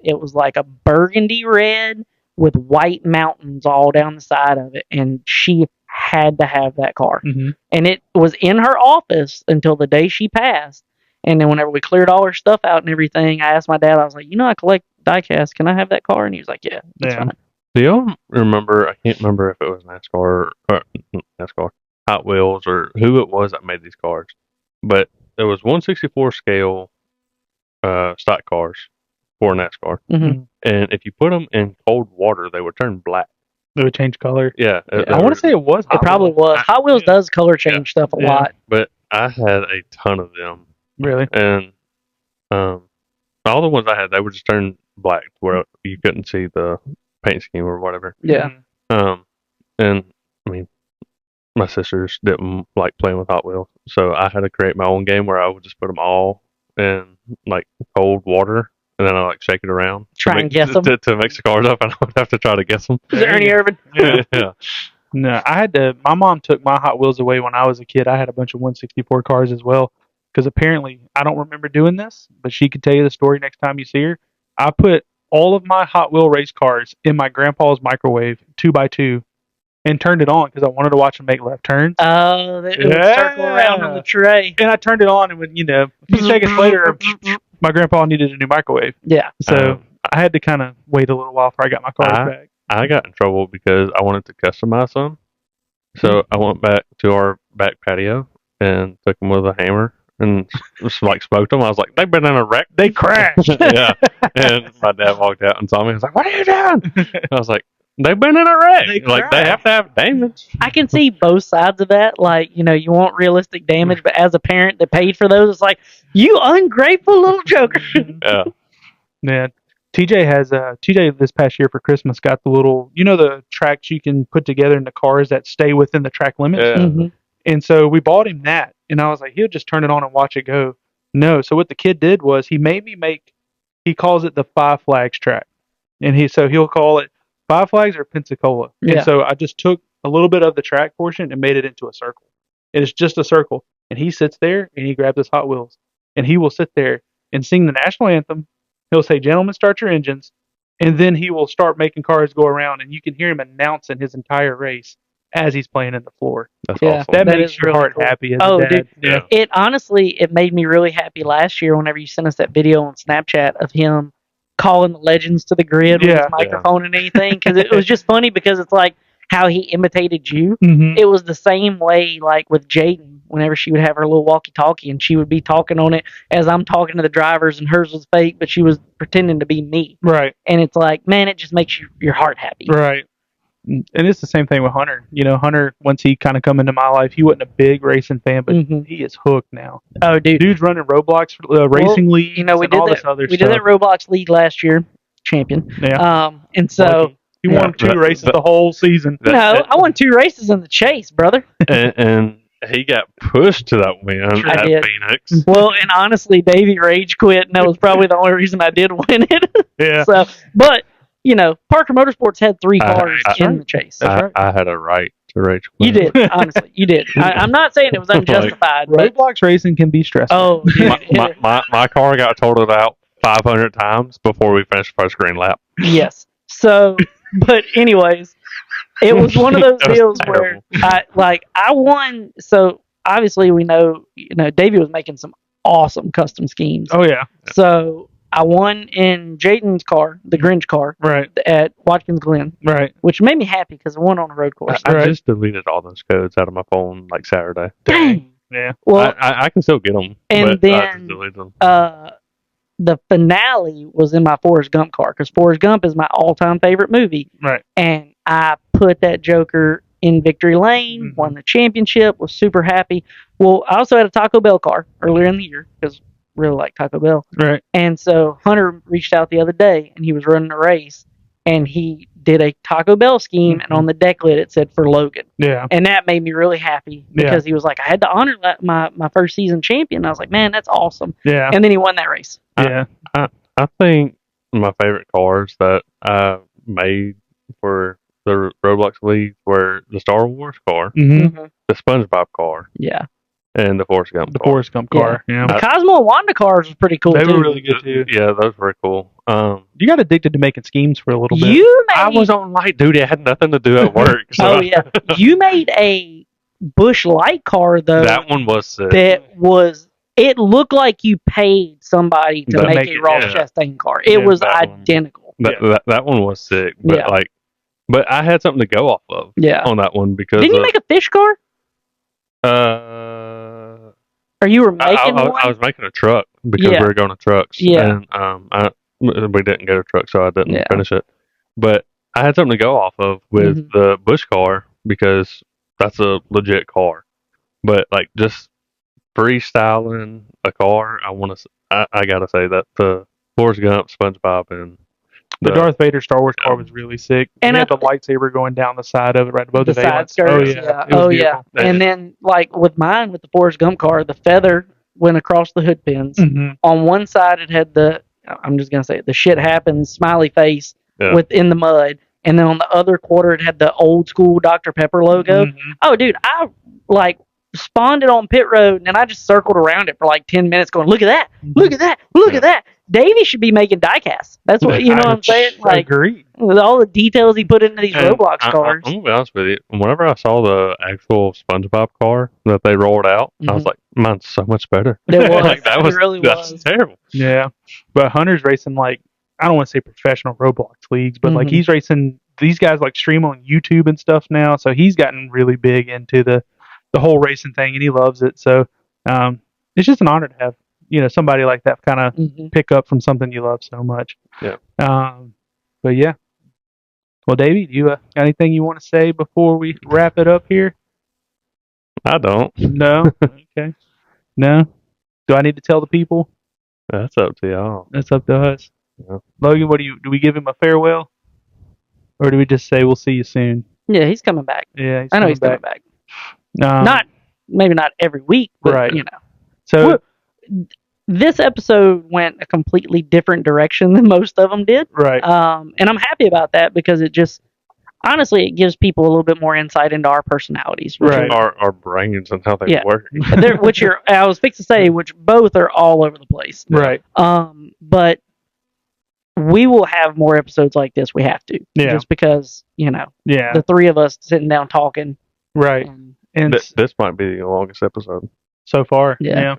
E: it was like a burgundy red with white mountains all down the side of it, and she had to have that car.
C: Mhm.
E: And it was in her office until the day she passed. And then whenever we cleared all her stuff out and everything, I asked my dad, I was like, I collect diecast. Can I have that car? And he was like, yeah, that's
C: Yeah.
E: fine.
D: Do y'all remember? I can't remember if it was NASCAR or NASCAR, Hot Wheels, or who it was that made these cars. But there was 1/64 scale stock cars for NASCAR,
E: Mhm.
D: and if you put them in cold water, they would turn black.
C: It would change color.
D: Yeah,
C: I want to say it was.
E: It
C: Hot
E: probably
C: Wheels.
E: was. Hot Wheels does color change stuff a
C: Yeah.
E: lot.
D: But I had a ton of them,
C: Really.
D: and all the ones I had, they would just turn black where you couldn't see the paint scheme or whatever.
E: Yeah.
D: And I mean, my sisters didn't like playing with Hot Wheels, so I had to create my own game where I would just put them all in like cold water, and then I like shake it around,
E: Try and guess 'em.
D: to mix the cars up, and I would have to try to guess them.
E: Is it Ernie Irvin?
C: Yeah.
D: Yeah.
C: No, I had to. My mom took my Hot Wheels away when I was a kid. I had a bunch of 1/64 cars as well, because apparently I don't remember doing this, but she could tell you the story next time you see her. I put all of my Hot Wheel race cars in my grandpa's microwave 2x2 and turned it on because I wanted to watch them make left turns.
E: Oh, it would circle around on the tray.
C: And I turned it on, and when a few seconds later, my grandpa needed a new microwave,
E: Yeah.
C: so I had to kind of wait a little while before I got my cars back.
D: I got in trouble because I wanted to customize them. So I went back to our back patio and took them with a hammer and just like smoked them. I was like, they've been in a wreck.
C: They crashed.
D: Yeah. And my dad walked out and saw me. He was like, what are you doing? I was like, they've been in a wreck. They have to have damage.
E: I can see both sides of that. Like, you want realistic damage, but as a parent that paid for those, it's like, you ungrateful little joker.
D: Yeah.
C: Yeah. TJ this past year for Christmas got the little, the tracks you can put together in the cars that stay within the track limits.
D: Yeah.
E: Mhm.
C: And so we bought him that, and I was like, he'll just turn it on and watch it go. No. So what the kid did was he made me he calls it the Five Flags track. And he'll call it Five Flags or Pensacola.
E: Yeah.
C: And so I just took a little bit of the track portion and made it into a circle. It is just a circle. And he sits there and he grabs his Hot Wheels and he will sit there and sing the national anthem. He'll say, "Gentlemen, start your engines." And then he will start making cars go around, and you can hear him announcing his entire race as he's playing in the floor.
D: That's
E: Yeah.
D: awesome.
C: That
E: That
C: makes
E: is
C: your
E: really
C: heart
E: cool.
C: happy as
E: Oh,
C: a dad.
E: dude.
C: Yeah.
E: It honestly, it made me really happy last year whenever you sent us that video on Snapchat of him calling the legends to the grid with
C: Yeah.
E: his microphone and anything. Because it was just funny because it's like how he imitated you.
C: Mm-hmm.
E: It was the same way, like with Jaden, whenever she would have her little walkie-talkie and she would be talking on it as I'm talking to the drivers, and hers was fake, but she was pretending to be me.
C: Right.
E: And it's like, man, it just makes your heart happy.
C: Right. And it's the same thing with Hunter. Hunter, once he kind of come into my life, he wasn't a big racing fan, but
E: Mhm.
C: he is hooked now.
E: Oh, dude.
C: Dude's running Roblox racing leagues
E: we
C: and
E: did
C: all
E: that.
C: this other
E: We
C: stuff.
E: did that Roblox league last year, champion.
C: Yeah.
E: And so
C: Lucky. He won
D: Yeah.
C: 2 races the whole season.
E: I won 2 races in the chase, brother.
D: And he got pushed to that win
E: I
D: at
E: did.
D: Phoenix.
E: Well, and honestly, Davey rage quit, and that was probably the only reason I did win it.
C: Yeah.
E: So, but Parker Motorsports had 3 cars
D: That's
E: in
C: right.
E: the chase.
C: That's right.
D: I had a right to rage
E: You
D: quit.
E: did, honestly, you did. I'm not saying it was unjustified, but
C: Roblox racing can be stressful.
E: oh, dude,
D: My car got totaled out 500 times before we finished the first green lap.
E: yes. So, but anyways, it was one of those
D: That was
E: deals where I won. So obviously we know, Davey was making some awesome custom schemes.
C: Oh yeah.
E: So I won in Jaden's car, the Grinch car,
C: Right.
E: at Watkins Glen,
C: Right.
E: which made me happy because I won on a road course.
D: I
C: Right.
D: just deleted all those codes out of my phone like Saturday.
E: Dang.
C: Yeah.
E: Well,
D: I can still get them,
E: and
D: but I just
E: then,
D: deleted them.
E: the finale was in my Forrest Gump car because Forrest Gump is my all-time favorite movie.
C: Right.
E: And I put that Joker in victory lane, won the championship, was super happy. Well, I also had a Taco Bell car earlier in the year because I really like Taco Bell.
C: Right.
E: And so Hunter reached out the other day and he was running a race and he did a Taco Bell scheme and on the deck lid it said for Logan.
C: Yeah.
E: And that made me really happy because he was like, I had to honor my first season champion. I was like, man, that's awesome.
C: Yeah.
E: And then he won that race.
C: Yeah.
D: I think my favorite cars that I made for the Roblox League were the Star Wars car,
C: Mm-hmm.
D: the SpongeBob car,
E: Yeah.
D: And the Forrest Gump.
C: The
D: car.
C: Forrest Gump car. Yeah.
E: The Cosmo and Wanda cars was pretty cool
C: They
E: too.
C: were really good too.
D: Yeah, those were cool.
C: You got addicted to making schemes for a little bit.
E: You made.
D: I was on light duty. I had nothing to do at work. So
E: Oh yeah, you made a Bush Light car though.
D: that one was sick.
E: That was. It looked like you paid somebody to
D: To
E: make
C: make
E: a
C: it,
E: Ross
D: yeah.
E: Chastain car. It
C: Yeah,
E: was
D: that one.
E: identical.
D: That one was sick. But
E: Yeah.
D: but I had something to go off of
E: Yeah.
D: on that one because
E: Didn't you make a fish car? Or you were making one?
D: I was making a truck because
E: Yeah.
D: we were going to trucks.
E: Yeah.
D: And we didn't get a truck, so I didn't
E: Yeah.
D: finish it. But I had something to go off of with
E: Mhm.
D: the Bush car because that's a legit car. But like just freestyling a car, I gotta say that the Forrest Gump, SpongeBob, and
C: The Darth Vader Star Wars car was really sick.
E: And
C: And had
E: I-
C: the lightsaber going down the side of it, right above
E: the
C: the
E: side
C: valence.
E: skirts.
C: Oh
E: Yeah.
C: yeah. It was
E: Oh
C: beautiful.
E: yeah. And then like with mine, with the Forrest Gump car, the feather went across the hood pins.
C: Mhm.
E: On one side, it had I'm just gonna say it, the shit happens smiley face
D: Yeah.
E: within the mud, and then on the other quarter, it had the old school Dr Pepper logo.
C: Mhm.
E: Oh, dude, I like spawned it on pit road, and then I just circled around it for like 10 minutes, going, "Look at that! Look at that! Look at that!" Davey should be making diecasts. That's what you know. What I'm saying, like
C: Agreed.
E: with all the details he put into these
D: And
E: Roblox cars.
D: I'm gonna be honest with you. Whenever I saw the actual SpongeBob car that they rolled out, I was
E: Mhm.
D: like, "Mine's so much better."
E: It was.
D: Like, that was
E: It really
D: that's
E: was.
D: terrible.
C: Yeah, but Hunter's racing like I don't want to say professional Roblox leagues, but like
E: Mhm.
C: he's racing. These guys like stream on YouTube and stuff now, so he's gotten really big into the whole racing thing, and he loves it. So it's just an honor to have somebody like that kind of
E: Mhm.
C: pick up from something you love so much.
D: Yeah.
C: But yeah. Well, Davey, do you got anything you want to say before we wrap it up here?
D: I don't.
C: No. Okay. No. Do I need to tell the people?
D: That's up to y'all.
C: That's up to us.
D: Yeah.
C: Logan, do we give him a farewell? Or do we just say we'll see you soon?
E: Yeah, he's coming back.
C: Yeah,
E: I know he's coming back.
C: back.
E: Maybe not every week, but
C: Right.
E: So
C: So
E: this episode went a completely different direction than most of them did.
C: right.
E: And I'm happy about that because it just honestly it gives people a little bit more insight into our personalities. Which
C: Right.
D: Our brains and how they
E: Yeah.
D: work.
E: I was fixing to say, which both are all over the place.
C: Right.
E: But we will have more episodes like this. We have to.
C: Yeah.
E: Just because,
C: Yeah.
E: the three of us sitting down talking.
C: Right.
E: And,
C: And
D: This might be the longest episode.
C: so far.
E: Yeah.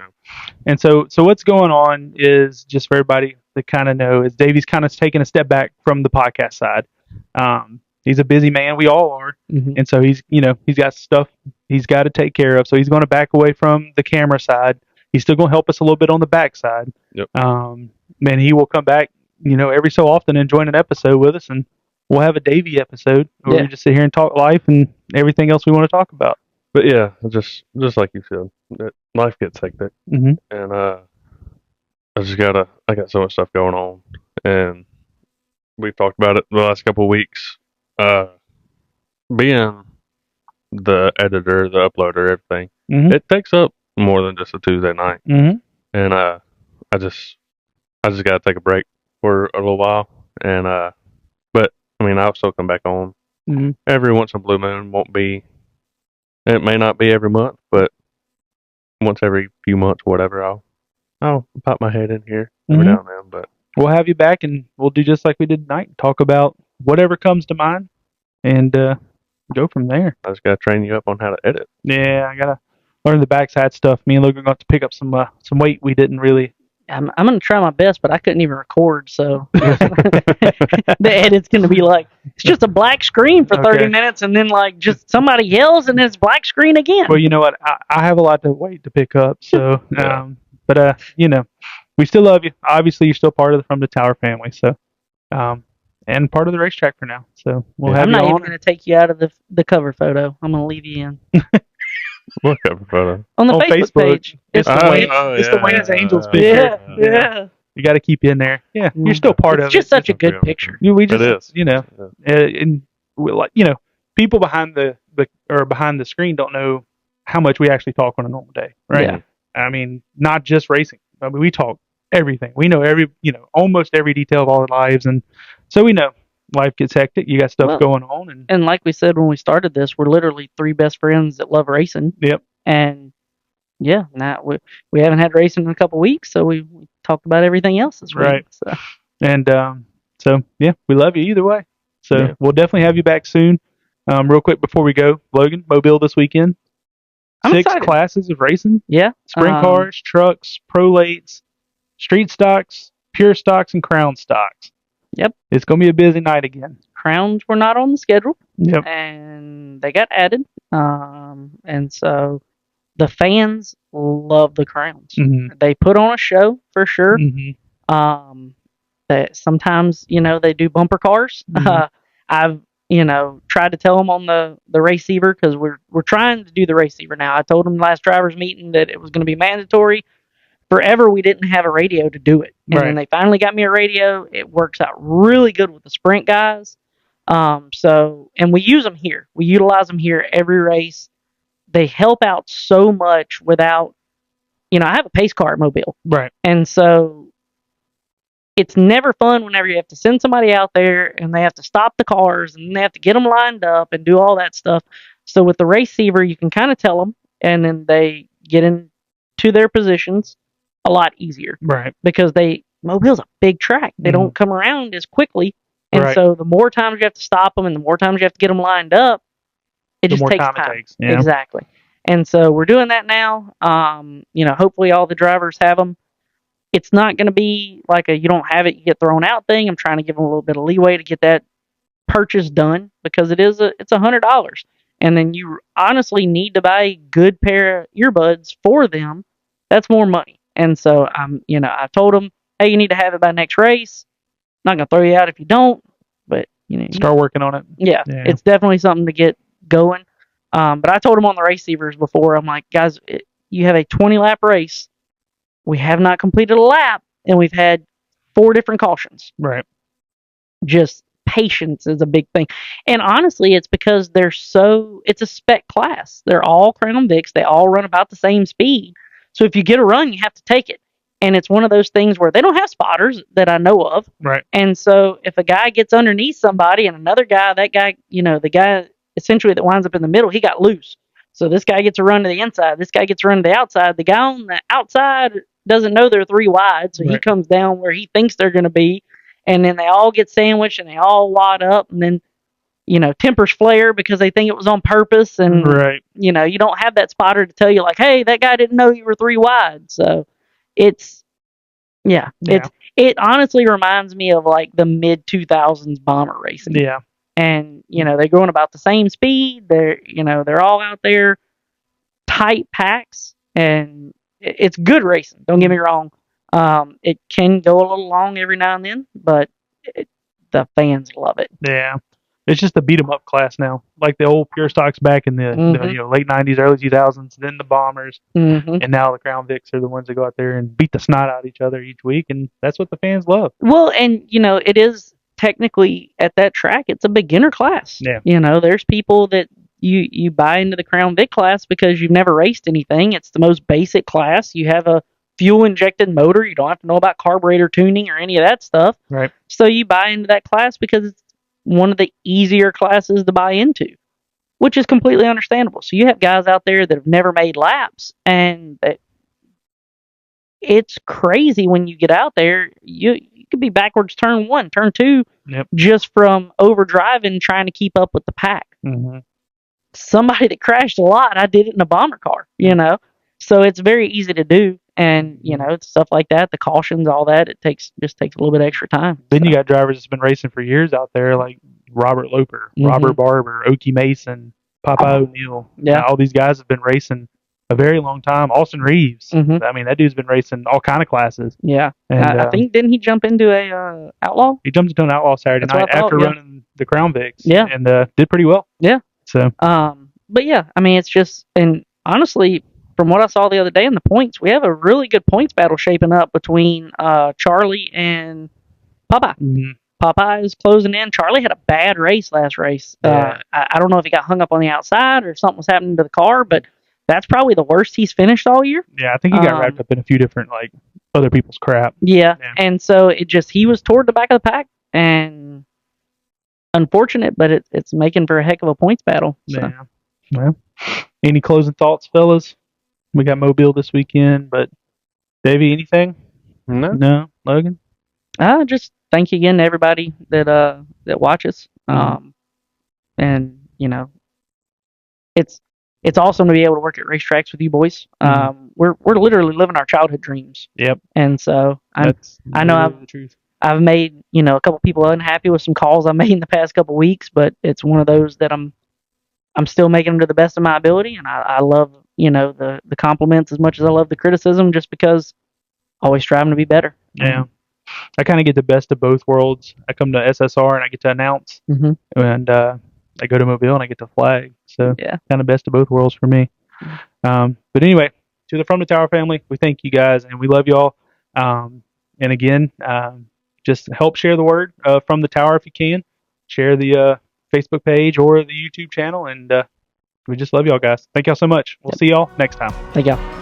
C: And so what's going on is just for everybody to kind of know is Davey's kind of taking a step back from the podcast side. He's a busy man. We all are.
E: Mhm.
C: And so he's got stuff he's got to take care of. So he's going to back away from the camera side. He's still going to help us a little bit on the back side.
D: Yep.
C: And he will come back, every so often and join an episode with us, and we'll have a Davey episode where
E: Yeah.
C: we just sit here and talk life and everything else we want to talk about.
D: But yeah, just like you said, life gets hectic,
C: Mhm.
D: and I got so much stuff going on, and we've talked about it the last couple of weeks. Being the editor, the uploader, everything,
C: Mhm.
D: it takes up more than just a Tuesday night,
C: Mhm.
D: and I just got to take a break for a little while, and but I mean, I'll still come back on
C: Mhm.
D: every once in a blue moon. Won't be. It may not be every month, but once every few months, whatever, I'll pop my head in here every
C: Mhm.
D: now and then. But
C: We'll have you back, and we'll do just like we did tonight. Talk about whatever comes to mind, and go from there.
D: I just gotta train you up on how to edit.
C: Yeah, I gotta learn the backside stuff. Me and Logan got to pick up some weight we didn't really.
E: I'm going to try my best, but I couldn't even record, so the edit's going to be like, it's just a black screen for 30
C: Okay.
E: minutes, and then like just somebody yells, and then it's black screen again.
C: Well, you know what? I have a lot to weight to pick up. So,
D: Yeah.
C: but we still love you. Obviously, you're still part of the From the Tower family. So, and part of the racetrack for now. So we'll have
E: I'm
C: you
E: not even
C: on.
E: going to take you out of the cover photo. I'm going to leave you in.
D: What cover photo?
E: On the
C: On
E: Facebook,
C: Facebook.
E: page.
C: It's the
D: Oh,
C: Wayne's,
D: oh,
C: it's
D: yeah,
C: the Wayne's
D: yeah,
C: Angels
D: yeah.
C: picture.
E: Yeah.
C: You got to keep you in there. Yeah, you're still part
E: It's
C: of
E: just
C: it.
E: such a good
D: Yeah.
E: picture.
C: We just,
D: It is.
C: And we, like people behind behind the screen don't know how much we actually talk on a normal day, right?
E: Yeah.
C: I mean, not just racing. I mean, we talk everything. We know almost every detail of all our lives, and so we know life gets hectic. You got stuff
E: Well,
C: going on, and
E: And like we said when we started this, we're literally three best friends that love racing.
C: Yep.
E: And Yeah, we haven't had racing in a couple weeks, so we talked about everything else this week.
C: Right.
E: So.
C: And so yeah, we love you either way. So
E: Yeah.
C: we'll definitely have you back soon. Real quick before we go, Logan, Mobile this weekend.
E: I'm
C: 6
E: excited.
C: classes of racing.
E: Yeah.
C: Sprint cars, trucks, prolates, street stocks, pure stocks, and crown stocks.
E: Yep.
C: It's going to be a busy night again.
E: Crowns were not on the schedule.
C: Yep.
E: And they got added. And so the fans love the crowns.
C: Mm-hmm.
E: They put on a show for sure.
C: Mm-hmm.
E: That sometimes, they do bumper cars.
C: Mm-hmm.
E: I've, tried to tell them on the receiver, because we're trying to do the receiver now. I told them last drivers meeting that it was going to be mandatory. Forever we didn't have a radio to do it, and then they finally got me a radio. It works out really good with the sprint guys. And we use them here. We utilize them here every race. They help out so much without, I have a pace car at Mobile,
C: Right.
E: and so it's never fun whenever you have to send somebody out there and they have to stop the cars and they have to get them lined up and do all that stuff. So with the receiver, you can kind of tell them, and then they get into their positions a lot easier.
C: Right.
E: Because Mobile's a big track. They don't come around as quickly. And so the more times you have to stop them and the more times you have to get them lined up, it just takes time.
C: It takes. Yeah.
E: Exactly. And so we're doing that now. Hopefully all the drivers have them. It's not going to be like you don't have it, you get thrown out thing. I'm trying to give them a little bit of leeway to get that purchase done, because it's $100. And then you honestly need to buy a good pair of earbuds for them. That's more money. And so I told them, hey, you need to have it by next race. Not going to throw you out if you don't, but
C: start working on it.
E: Yeah, it's definitely something to get going. But I told them on the receivers before, I'm like, guys, you have a 20-lap race. We have not completed a lap, and we've had 4 different cautions.
C: Right.
E: Just patience is a big thing. And honestly, it's because it's a spec class. They're all Crown Vics. They all run about the same speed. So if you get a run, you have to take it. And it's one of those things where they don't have spotters that I know of.
C: Right.
E: And so if a guy gets underneath somebody and another guy, that guy, the guy essentially that winds up in the middle, he got loose. So this guy gets a run to the inside. This guy gets a run to the outside. The guy on the outside doesn't know they're 3 wide. So he comes down where he thinks they're going to be. And then they all get sandwiched and they all wad up. And then, tempers flare because they think it was on purpose. And, you don't have that spotter to tell you like, hey, that guy didn't know you were 3 wide. So it honestly reminds me of like the mid 2000s bomber racing.
C: Yeah.
E: And, they're going about the same speed. They're all out there, tight packs, and it's good racing. Don't get me wrong. It can go a little long every now and then, but the fans love it.
C: Yeah. It's just a beat 'em up class now, like the old pure stocks back in the late 90s, early 2000s. Then the bombers, and now the Crown Vics are the ones that go out there and beat the snot out of each other each week, and that's what the fans love.
E: Well, and it is technically at that track, it's a beginner class.
C: Yeah.
E: There's people that you buy into the Crown Vic class because you've never raced anything. It's the most basic class. You have a fuel injected motor. You don't have to know about carburetor tuning or any of that stuff.
C: Right.
E: So you buy into that class because it's one of the easier classes to buy into, which is completely understandable. So you have guys out there that have never made laps, and it's crazy when you get out there. You could be backwards turn 1, turn 2, just from overdriving trying to keep up with the pack.
C: Mm-hmm.
E: Somebody that crashed a lot, I did it in a bomber car, So it's very easy to do. And, stuff like that, the cautions, all that, it just takes a little bit extra time.
C: Then you got drivers that's been racing for years out there, like Robert Loper, Robert Barber, Okie Mason, Papa O'Neill.
E: Yeah.
C: All these guys have been racing a very long time. Austin Reeves. I mean, that dude's been racing all kind of classes.
E: Yeah.
C: And,
E: I think, didn't he jump into a outlaw?
C: He jumped into an outlaw Saturday night after running the Crown Vics.
E: Yeah.
C: And did pretty well.
E: Yeah.
C: So.
E: But yeah, I mean, it's just, and honestly, from what I saw the other day in the points, we have a really good points battle shaping up between Charlie and Popeye.
C: Mm-hmm.
E: Popeye is closing in. Charlie had a bad race last race.
C: Yeah.
E: I don't know if he got hung up on the outside or something was happening to the car, but that's probably the worst he's finished all year.
C: Yeah, I think he got wrapped up in a few different, like, other people's crap.
E: Yeah, and so he was toward the back of the pack, and unfortunate, but it's making for a heck of a points battle. So.
C: Yeah. Well, any closing thoughts, fellas? We got Mobile this weekend, but Davey, anything?
D: No.
C: No, Logan.
E: Just thank you again to everybody that watches. And it's awesome to be able to work at racetracks with you boys. We're literally living our childhood dreams.
C: Yep.
E: And so I know
C: literally the truth.
E: I've made a couple people unhappy with some calls I made in the past couple weeks, but it's one of those that I'm still making them to the best of my ability, and I love the compliments as much as I love the criticism, just because always striving to be better.
C: Yeah. I kind of get the best of both worlds. I come to SSR and I get to announce, and I go to Mobile and I get to flag. So kind of best of both worlds for me. But anyway, to the From the Tower family, we thank you guys and we love y'all. And again, just help share the word From the Tower if you can. Share the Facebook page or the YouTube channel, and we just love y'all guys. Thank y'all so much. We'll see y'all next time.
E: Thank y'all.